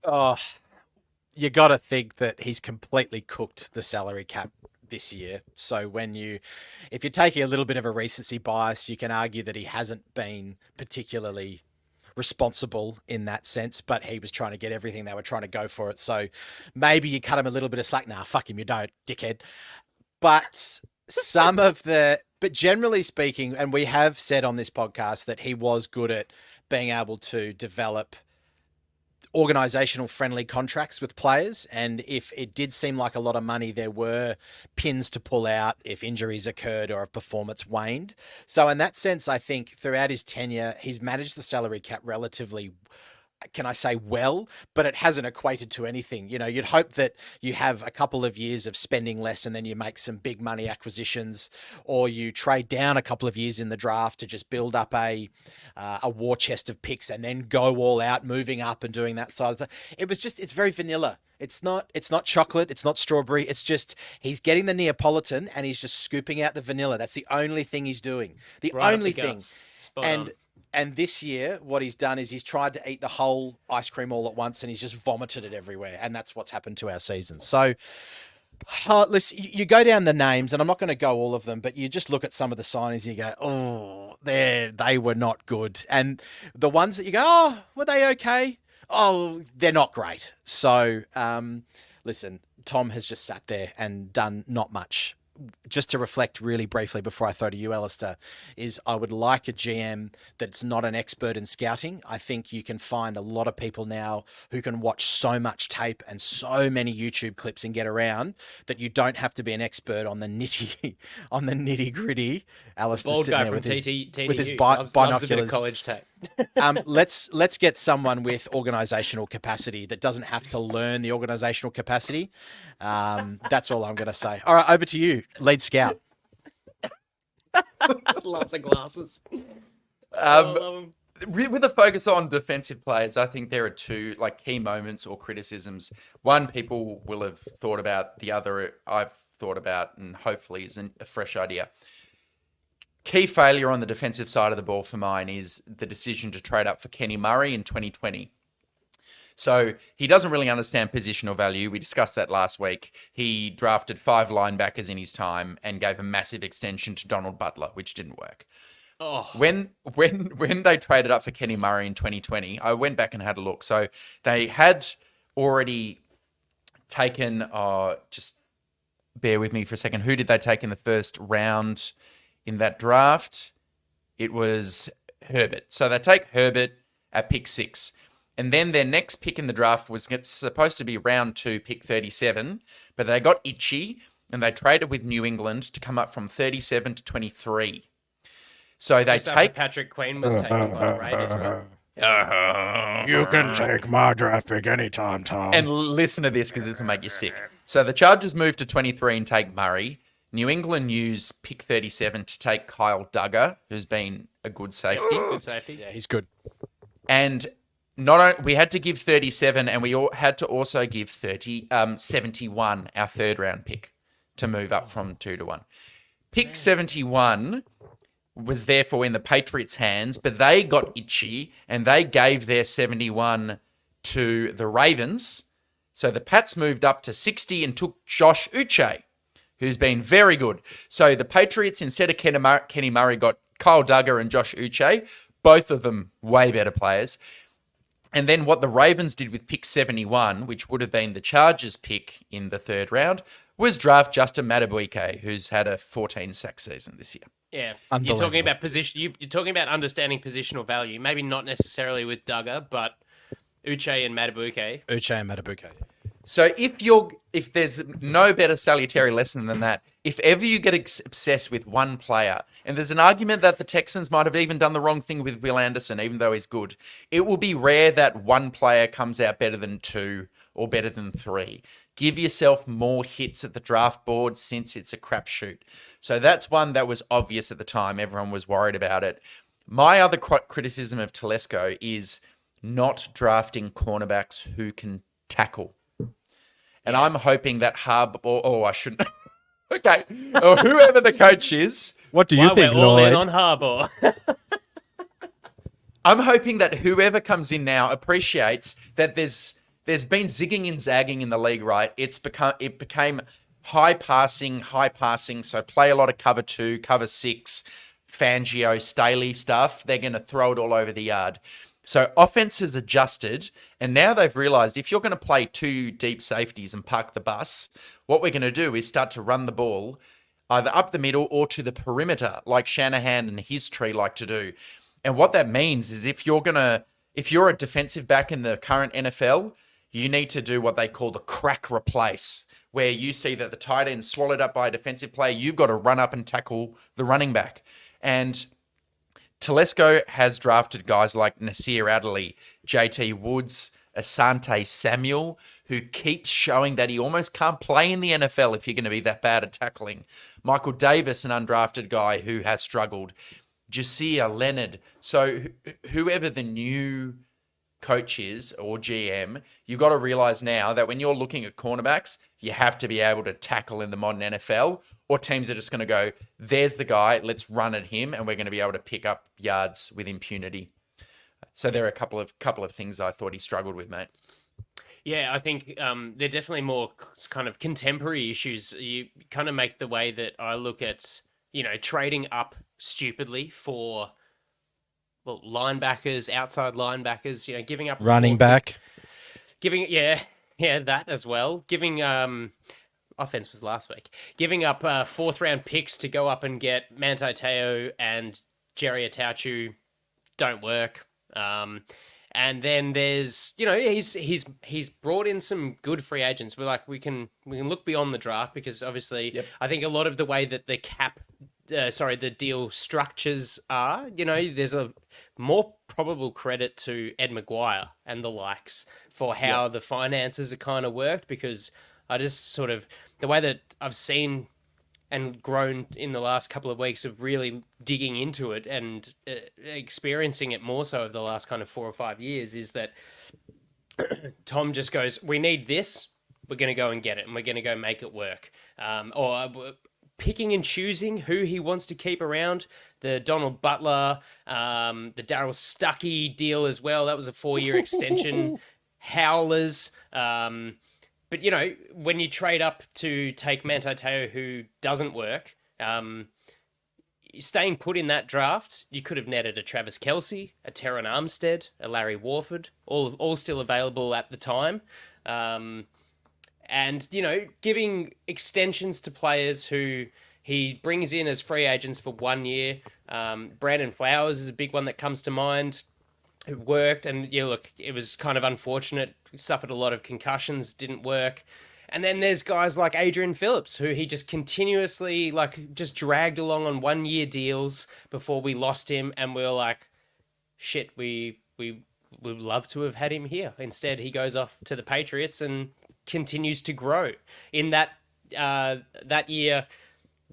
Oh, you got to think that he's completely cooked the salary cap this year. So if you're taking a little bit of a recency bias, you can argue that he hasn't been particularly responsible in that sense, but he was trying to get everything. They were trying to go for it. So maybe you cut him a little bit of slack. Nah, fuck him, you don't, dickhead. But but generally speaking, and we have said on this podcast that he was good at being able to develop organizational friendly contracts with players. And if it did seem like a lot of money, there were pins to pull out if injuries occurred or if performance waned. So in that sense, I think throughout his tenure, he's managed the salary cap relatively, can I say, well, but it hasn't equated to anything. You'd hope that you have a couple of years of spending less and then you make some big money acquisitions, or you trade down a couple of years in the draft to just build up a war chest of picks and then go all out, moving up and doing that side of thing. It's very vanilla. It's not chocolate. It's not strawberry. It's just, he's getting the Neapolitan and he's just scooping out the vanilla. That's the only thing he's doing. The only thing. Spot on. And this year, what he's done is he's tried to eat the whole ice cream all at once, and he's just vomited it everywhere. And that's what's happened to our season. So Listen, you go down the names, and I'm not going to go all of them, but you just look at some of the signings and you go, oh, they were not good. And the ones that you go, oh, were they okay? Oh, they're not great. So, listen, Tom has just sat there and done not much. Just to reflect really briefly before I throw to you, Alistair, is I would like a GM that's not an expert in scouting. I think you can find a lot of people now who can watch so much tape and so many YouTube clips and get around that you don't have to be an expert on the nitty gritty. Alistair Bald sitting guy there from with his TDU loves a bit binoculars. of college tape. Let's get someone with organizational capacity that doesn't have to learn the organizational capacity. That's all I'm going to say. All right, over to you, lead scout. Love the glasses. With a focus on defensive players, I think there are two key moments or criticisms. One people will have thought about, the other I've thought about, and hopefully is a fresh idea. Key failure on the defensive side of the ball for mine is the decision to trade up for Kenny Murray in 2020. So he doesn't really understand positional value. We discussed that last week. He drafted 5 linebackers in his time and gave a massive extension to Donald Butler, which didn't work. Oh. When they traded up for Kenny Murray in 2020, I went back and had a look. So they had already taken, just bear with me for a second. Who did they take in the first round in that draft? It was Herbert. So they take Herbert at pick 6. And then their next pick in the draft was supposed to be round 2, pick 37. But they got itchy and they traded with New England to come up from 37 to 23. So they Just take... after Patrick Queen was taken by the Raiders, right? You can take my draft pick anytime, Tom. And listen to this because this will make you sick. So the Chargers moved to 23 and take Murray. New England used pick 37 to take Kyle Duggar, who's been a good safety. Good safety. Yeah, he's good. And we had to give 37, and we had to also give 71, our third round pick, to move up from 2 to 1. Pick 71 was therefore in the Patriots' hands, but they got itchy and they gave their 71 to the Ravens. So the Pats moved up to 60 and took Josh Uche, who's been very good. So the Patriots, instead of Kenny Murray, got Kyle Duggar and Josh Uche, both of them way better players. And then what the Ravens did with pick 71, which would have been the Chargers' pick in the third round, was draft Justin Madubuike, who's had a 14-sack season this year. Yeah, you're talking about position. You're talking about understanding positional value. Maybe not necessarily with Duggar, but Uche and Madubuike. So if there's no better salutary lesson than that, if ever you get obsessed with one player, and there's an argument that the Texans might have even done the wrong thing with Will Anderson, even though he's good, it will be rare that one player comes out better than 2 or better than 3. Give yourself more hits at the draft board since it's a crapshoot. So that's one that was obvious at the time. Everyone was worried about it. My other criticism of Telesco is not drafting cornerbacks who can tackle. And I'm hoping that Harbaugh... Oh, I shouldn't... Okay. Or whoever the coach is... What do you think, we're all Lloyd? in on Harbaugh. I'm hoping that whoever comes in now appreciates that there's been zigging and zagging in the league, right? It became high passing, so play a lot of cover 2, cover 6, Fangio, Staley stuff. They're going to throw it all over the yard. So offense has adjusted, and now they've realized if you're going to play 2 deep safeties and park the bus, what we're going to do is start to run the ball either up the middle or to the perimeter, like Shanahan and his tree like to do. And what that means is if you're a defensive back in the current NFL, you need to do what they call the crack replace, where you see that the tight end swallowed up by a defensive player, you've got to run up and tackle the running back. And Telesco has drafted guys like Nasir Adderley, JT Woods, Asante Samuel, who keeps showing that he almost can't play in the NFL if you're going to be that bad at tackling. Michael Davis, an undrafted guy who has struggled. Jasiah Leonard. So whoever the new coach is or GM, you've got to realize now that when you're looking at cornerbacks, you have to be able to tackle in the modern NFL, or teams are just going to go, there's the guy, let's run at him, and we're going to be able to pick up yards with impunity. So there are a couple of things I thought he struggled with, mate. Yeah, I think they're definitely more kind of contemporary issues. You kind of make the way that I look at, trading up stupidly for, well, linebackers, outside linebackers, giving up a Running back. yeah, that as well. Giving offense was last week. Giving up fourth round picks to go up and get Manti Te'o and Jerry Atauchu don't work. And then there's, he's brought in some good free agents. We're like, we can look beyond the draft because obviously I think a lot of the way that the deal structures are, there's a more probable credit to Ed Maguire and the likes for how the finances are kind of worked, because I just sort of, the way that I've seen and grown in the last couple of weeks of really digging into it and experiencing it more so over the last kind of 4 or 5 years, is that Tom just goes, we need this, we're going to go and get it, and we're going to go make it work. Or picking and choosing who he wants to keep around. The Donald Butler, the Darryl Stuckey deal as well. That was a 4-year extension. Howlers. But, when you trade up to take Manti Te'o, who doesn't work, staying put in that draft, you could have netted a Travis Kelce, a Terran Armstead, a Larry Warford, all still available at the time. And, giving extensions to players who he brings in as free agents for 1 year. Brandon Flowers is a big one that comes to mind, who worked. And, look, it was kind of unfortunate. He suffered a lot of concussions, didn't work. And then there's guys like Adrian Phillips, who he just continuously, just dragged along on 1 year deals before we lost him. And we were like, shit, we would love to have had him here. Instead, he goes off to the Patriots and continues to grow. In that year,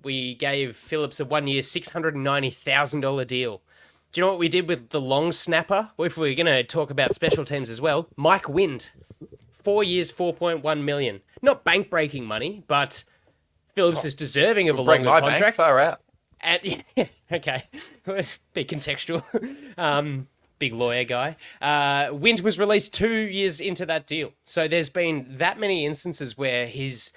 we gave Phillips a 1 year, $690,000 deal. Do you know what we did with the long snapper? If we're going to talk about special teams as well, Mike Wind, 4 years, $4.1 million. Not bank-breaking money, but Phillips is deserving of a longer contract. Bank far out. And okay, be contextual. Big lawyer guy. Wind was released 2 years into that deal. So there's been that many instances where he's,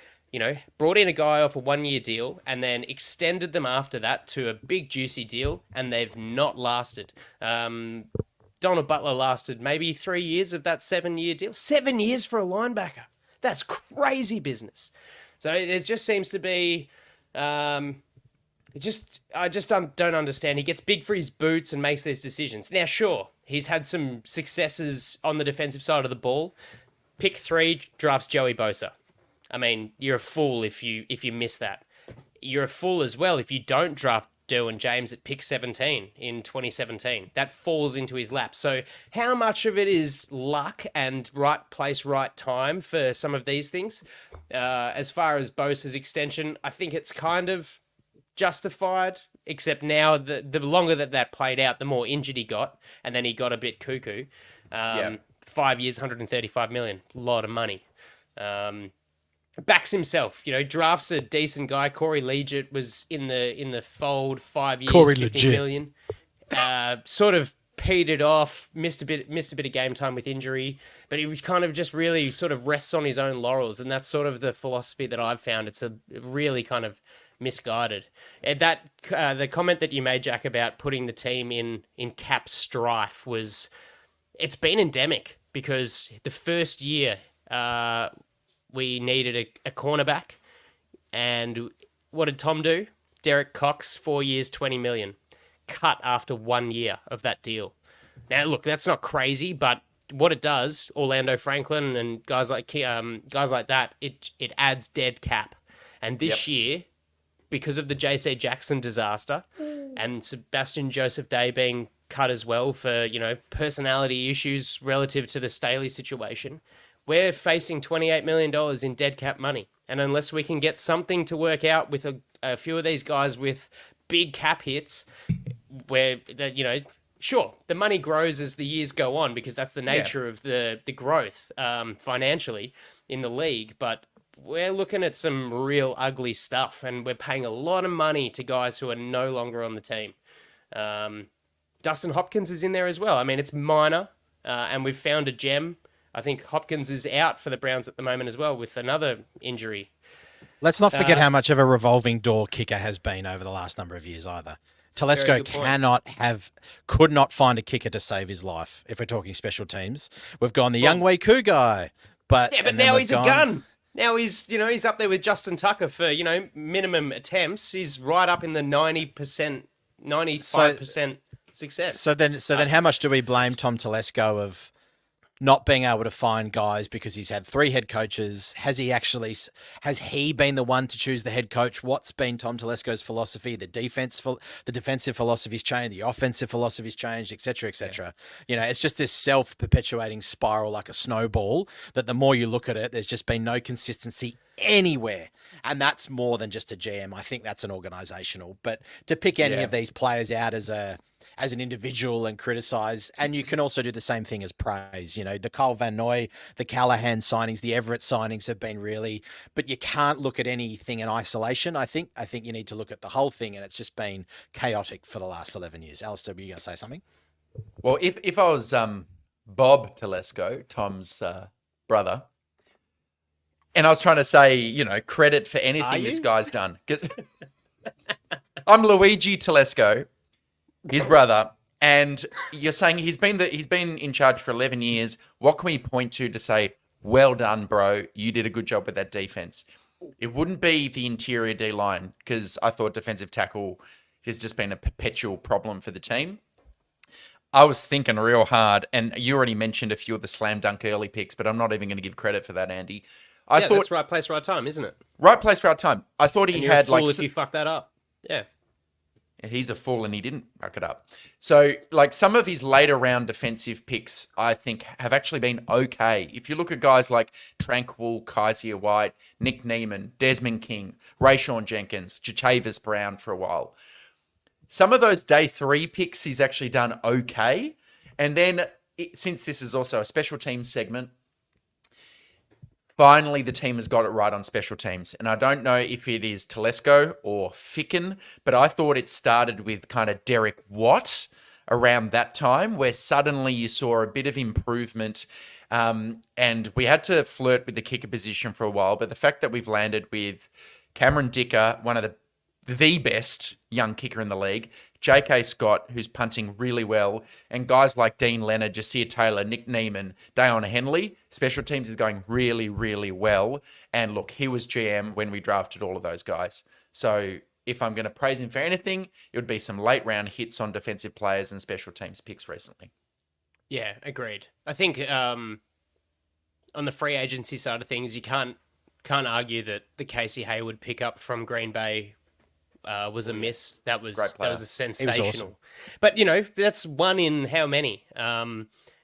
brought in a guy off a 1 year deal and then extended them after that to a big juicy deal, and they've not lasted. Donald Butler lasted maybe 3 years of that 7 year deal. 7 years for a linebacker. That's crazy business. So there just seems to be, I just don't understand. He gets big for his boots and makes these decisions. Now, sure, he's had some successes on the defensive side of the ball. Pick 3, drafts Joey Bosa. I mean, you're a fool if you miss that. You're a fool as well if you don't draft Derwin James at pick 17 in 2017. That falls into his lap. So how much of it is luck and right place, right time for some of these things? As far as Bosa's extension, I think it's kind of justified, except now the longer that played out, the more injured he got, and then he got a bit cuckoo. 5 years, $135 million, a lot of money. Backs himself, drafts a decent guy. Corey Liuget was in the fold, 5 years, $50 million. Sort of petered off, missed a bit of game time with injury, but he was kind of just really sort of rests on his own laurels, and that's sort of the philosophy that I've found. It's a really kind of misguided. And that the comment that you made, Jack, about putting the team in cap strife it's been endemic, because the first year we needed a cornerback, and what did Tom do? Derek Cox, 4 years, $20 million, cut after 1 year of that deal. Now, look, that's not crazy, but what it does, Orlando Franklin and guys like that, it adds dead cap. And this year, because of the J.C. Jackson disaster and Sebastian Joseph Day being cut as well for, personality issues relative to the Staley situation, we're facing $28 million in dead cap money. And unless we can get something to work out with a few of these guys with big cap hits, where, sure, the money grows as the years go on, because that's the nature of the growth financially in the league. But we're looking at some real ugly stuff, and we're paying a lot of money to guys who are no longer on the team. Dustin Hopkins is in there as well. I mean, it's minor, and we've found a gem. I think Hopkins is out for the Browns at the moment as well with another injury. Let's not forget how much of a revolving door kicker has been over the last number of years either. Telesco could not find a kicker to save his life if we're talking special teams. We've gone the Young Wei Koo guy. But now he's a gun. Now he's up there with Justin Tucker for, minimum attempts. He's right up in the 90%, 95% success. So then how much do we blame Tom Telesco of not being able to find guys because he's had 3 head coaches? Has he been the one to choose the head coach? What's been Tom Telesco's philosophy? The defensive philosophy's changed, the offensive philosophy's changed, etc., etc. Yeah. It's just this self-perpetuating spiral like a snowball that the more you look at it, there's just been no consistency anywhere. And that's more than just a GM. I think that's an organizational. But to pick any of these players out as an individual and criticize, and you can also do the same thing as praise. The Kyle Van Noy, the Callahan signings, the Everett signings have been really, but you can't look at anything in isolation. I think you need to look at the whole thing, and it's just been chaotic for the last 11 years. Alistair, were you going to say something? Well, if I was Bob Telesco, Tom's brother, and I was trying to say, credit for anything this guy's done, because I'm Luigi Telesco, his brother, and you're saying he's been in charge for 11 years. What can we point to say, well done, bro, you did a good job with that defense? It wouldn't be the interior D-line, because I thought defensive tackle has just been a perpetual problem for the team. I was thinking real hard, and you already mentioned a few of the slam dunk early picks, but I'm not even going to give credit for that, Andy. I thought that's right place, right time, isn't it? Right place, right time. I thought he had if you fuck that up. Yeah. He's a fool and he didn't fuck it up. So, some of his later round defensive picks, I think, have actually been okay. If you look at guys like Tranquil, Kaiser White, Nick Neiman, Desmond King, Rayshawn Jenkins, Jatavis Brown for a while. Some of those day 3 picks he's actually done okay. And then, since this is also a special teams segment, finally, the team has got it right on special teams. And I don't know if it is Telesco or Ficken, but I thought it started with kind of Derek Watt around that time, where suddenly you saw a bit of improvement. And we had to flirt with the kicker position for a while. But the fact that we've landed with Cameron Dicker, one of the best young kicker in the league, J.K. Scott, who's punting really well, and guys like Dean Leonard, Jasir Taylor, Nick Neiman, Dayon Henley, special teams is going really, really well. And look, he was GM when we drafted all of those guys. So if I'm going to praise him for anything, it would be some late round hits on defensive players and special teams picks recently. Yeah, agreed. I think on the free agency side of things, you can't argue that the Casey Hayward pickup from Green Bay was a miss. That was a sensational. Awesome. But that's one in how many?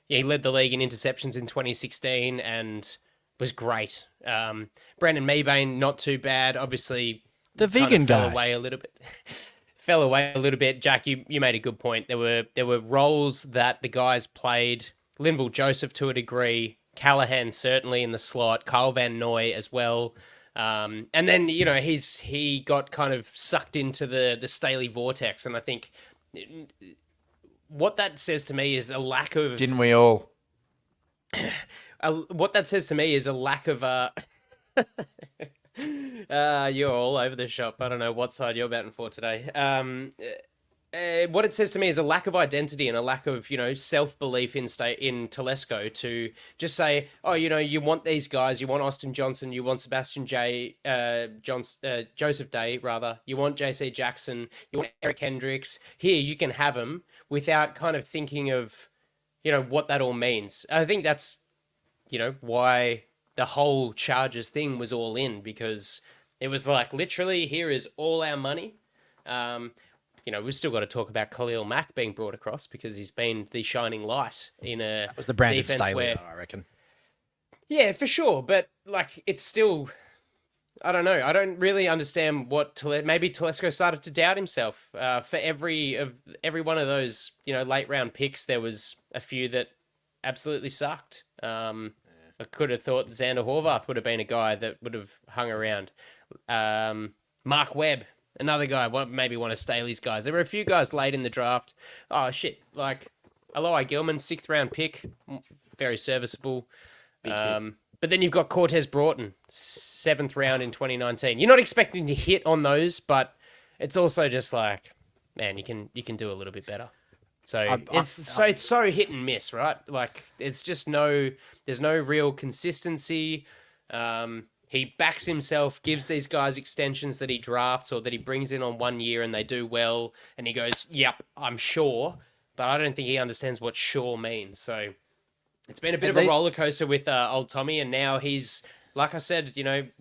He led the league in interceptions in 2016 and was great. Brandon Meebane, not too bad. Obviously, the vegan guy fell away a little bit. Jack, you made a good point. There were roles that the guys played. Linval Joseph to a degree. Callahan certainly in the slot. Kyle Van Noy as well. And then, he got kind of sucked into the Staley vortex. And I think what that says to me is a lack of... Didn't we all? What that says to me is a lack of... you're all over the shop. I don't know what side you're batting for today. What it says to me is a lack of identity and a lack of, self-belief in Telesco to just say, oh, you want these guys, you want Austin Johnson, you want Joseph Day, rather, you want JC Jackson, you want Eric Hendricks. Here, you can have them without kind of thinking of, what that all means. I think that's, why the whole Chargers thing was all in, because it was like, literally, here is all our money. We've still got to talk about Khalil Mack being brought across because he's been the shining light in a That was the Brandon defense Staley, though, I reckon. Yeah, for sure. But, it's still... I don't know. I don't really understand what... Maybe Telesco started to doubt himself. For every one of those, late round picks, there was a few that absolutely sucked. I could have thought Xander Horvath would have been a guy that would have hung around. Mark Webb, another guy, maybe one of Staley's guys. There were a few guys late in the draft. Oh, shit. Alohi Gilman, 6th round pick. Very serviceable. Big hit. But then you've got Cortez Broughton, 7th round in 2019. You're not expecting to hit on those, but it's also just like, man, you can do a little bit better. So it's so hit and miss, right? Like it's just there's no real consistency. He backs himself, gives these guys extensions that he drafts or that he brings in on 1 year and they do well, and he goes, "Yep, I'm sure," but I don't think he understands what sure means. So it's been a bit of a roller coaster with old Tommy, and now he's, like I said,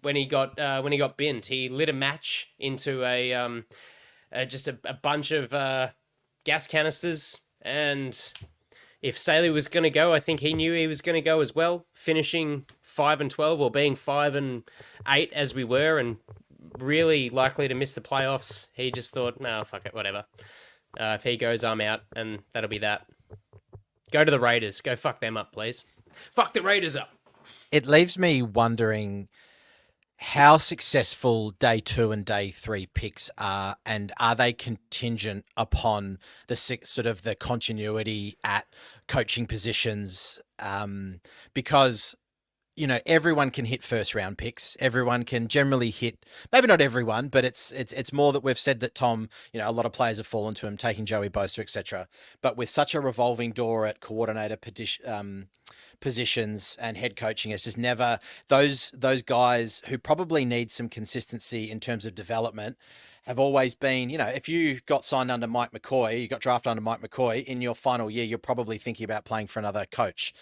when he got binned, he lit a match into just a bunch of gas canisters, and if Staley was going to go, I think he knew he was going to go as well, finishing 5-12 or being 5-8 as we were, and really likely to miss the playoffs. He just thought, no, fuck it, whatever. If he goes, I'm out, and that'll be that. Go to the Raiders. Go fuck them up, please. Fuck the Raiders up. It leaves me wondering how successful day 2 and day 3 picks are, and are they contingent upon the sort of the continuity at coaching positions? Because everyone can hit first round picks. Everyone can generally hit, maybe not everyone, but it's more that we've said that Tom, a lot of players have fallen to him, taking Joey Bosa, etc. But with such a revolving door at coordinator positions and head coaching, it's just never those guys who probably need some consistency in terms of development have always been, if you got signed under Mike McCoy, you got drafted under Mike McCoy, in your final year, you're probably thinking about playing for another coach.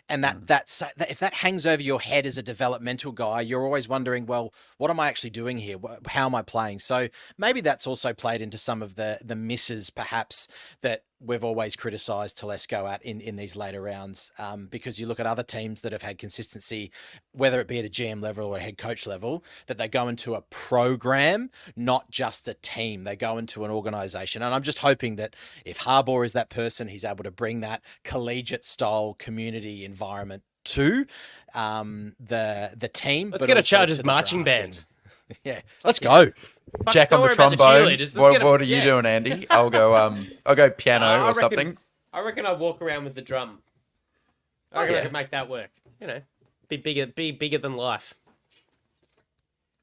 And that's if that hangs over your head as a developmental guy, you're always wondering, well, what am I actually doing here? How am I playing? So maybe that's also played into some of the misses, perhaps, that we've always criticised Telesco at in these later rounds, because you look at other teams that have had consistency, whether it be at a GM level or a head coach level, that they go into a program, not just a team. They go into an organisation. And I'm just hoping that if Harbaugh is that person, he's able to bring that collegiate-style community environment to the team. Let's get a Chargers marching band. Yeah, let's go. Jack on the trombone. What are you doing, Andy? I'll go piano or something. I reckon I'll walk around with the drum. I reckon I could make that work. Be bigger than life.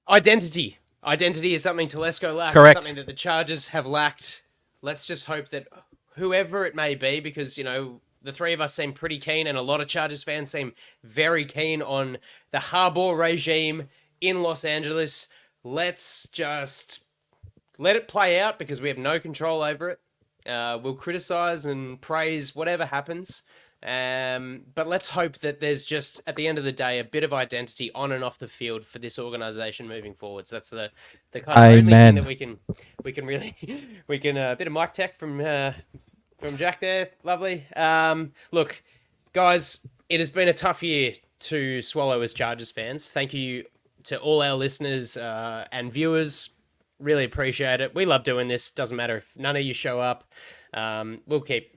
Identity is something Telesco lacks. Correct. Something that the Chargers have lacked. Let's just hope that whoever it may be, because the three of us seem pretty keen, and a lot of Chargers fans seem very keen on the Harbaugh regime in Los Angeles. Let's just let it play out, because we have no control over it. We'll criticize and praise whatever happens. But let's hope that there's just, at the end of the day, a bit of identity on and off the field for this organization moving forwards. That's the kind of only thing that we can really a bit of mic tech from Jack there. Lovely. Look, guys, it has been a tough year to swallow as Chargers fans. Thank you to all our listeners and viewers. Really appreciate it. We love doing this. Doesn't matter if none of you show up. We'll keep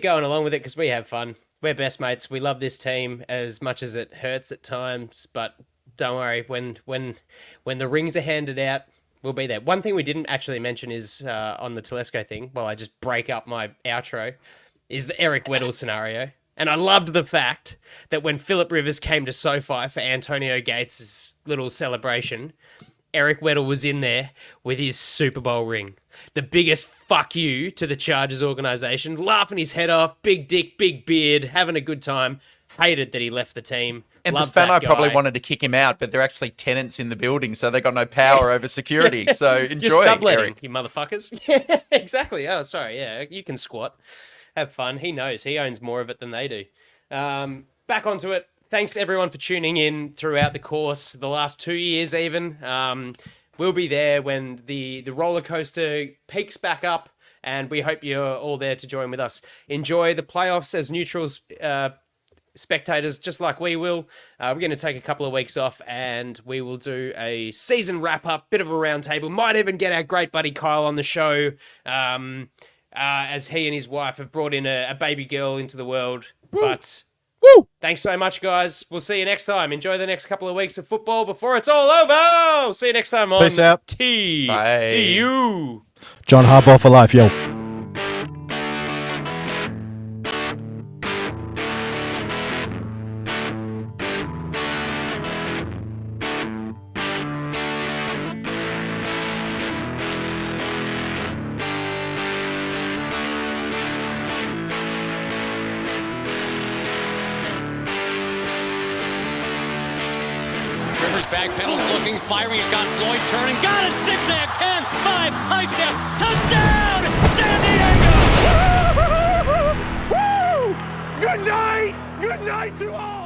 going along with it because we have fun. We're best mates. We love this team as much as it hurts at times, but don't worry. When the rings are handed out, we'll be there. One thing we didn't actually mention is on the Telesco thing, while I just break up my outro, is the Eric Weddle scenario. And I loved the fact that when Phillip Rivers came to SoFi for Antonio Gates' little celebration, Eric Weddle was in there with his Super Bowl ring. The biggest fuck you to the Chargers organization, laughing his head off, big dick, big beard, having a good time. Hated that he left the team. And the Spano probably wanted to kick him out, but they're actually tenants in the building, so they got no power over security. So enjoy, just subletting, Eric. You motherfuckers. Yeah, exactly. Oh, sorry. Yeah, you can squat. Have fun. He knows. He owns more of it than they do. Back onto it. Thanks to everyone for tuning in throughout the course, the last 2 years even. We'll be there when the roller coaster peaks back up, and we hope you're all there to join with us. Enjoy the playoffs as neutrals, spectators, just like we will. We're going to take a couple of weeks off, and we will do a season wrap-up, bit of a round table. Might even get our great buddy Kyle on the show, as he and his wife have brought in a baby girl into the world. Woo. But thanks so much, guys. We'll see you next time. Enjoy the next couple of weeks of football before it's all over. We'll see you next time on Peace out. TDU. John Harbaugh for life, yo. Goes back, pedals looking, firing. He's got Floyd turning. Got it! Zigzag, 10, 5, high step, touchdown! San Diego! Woo! Good night! Good night to all!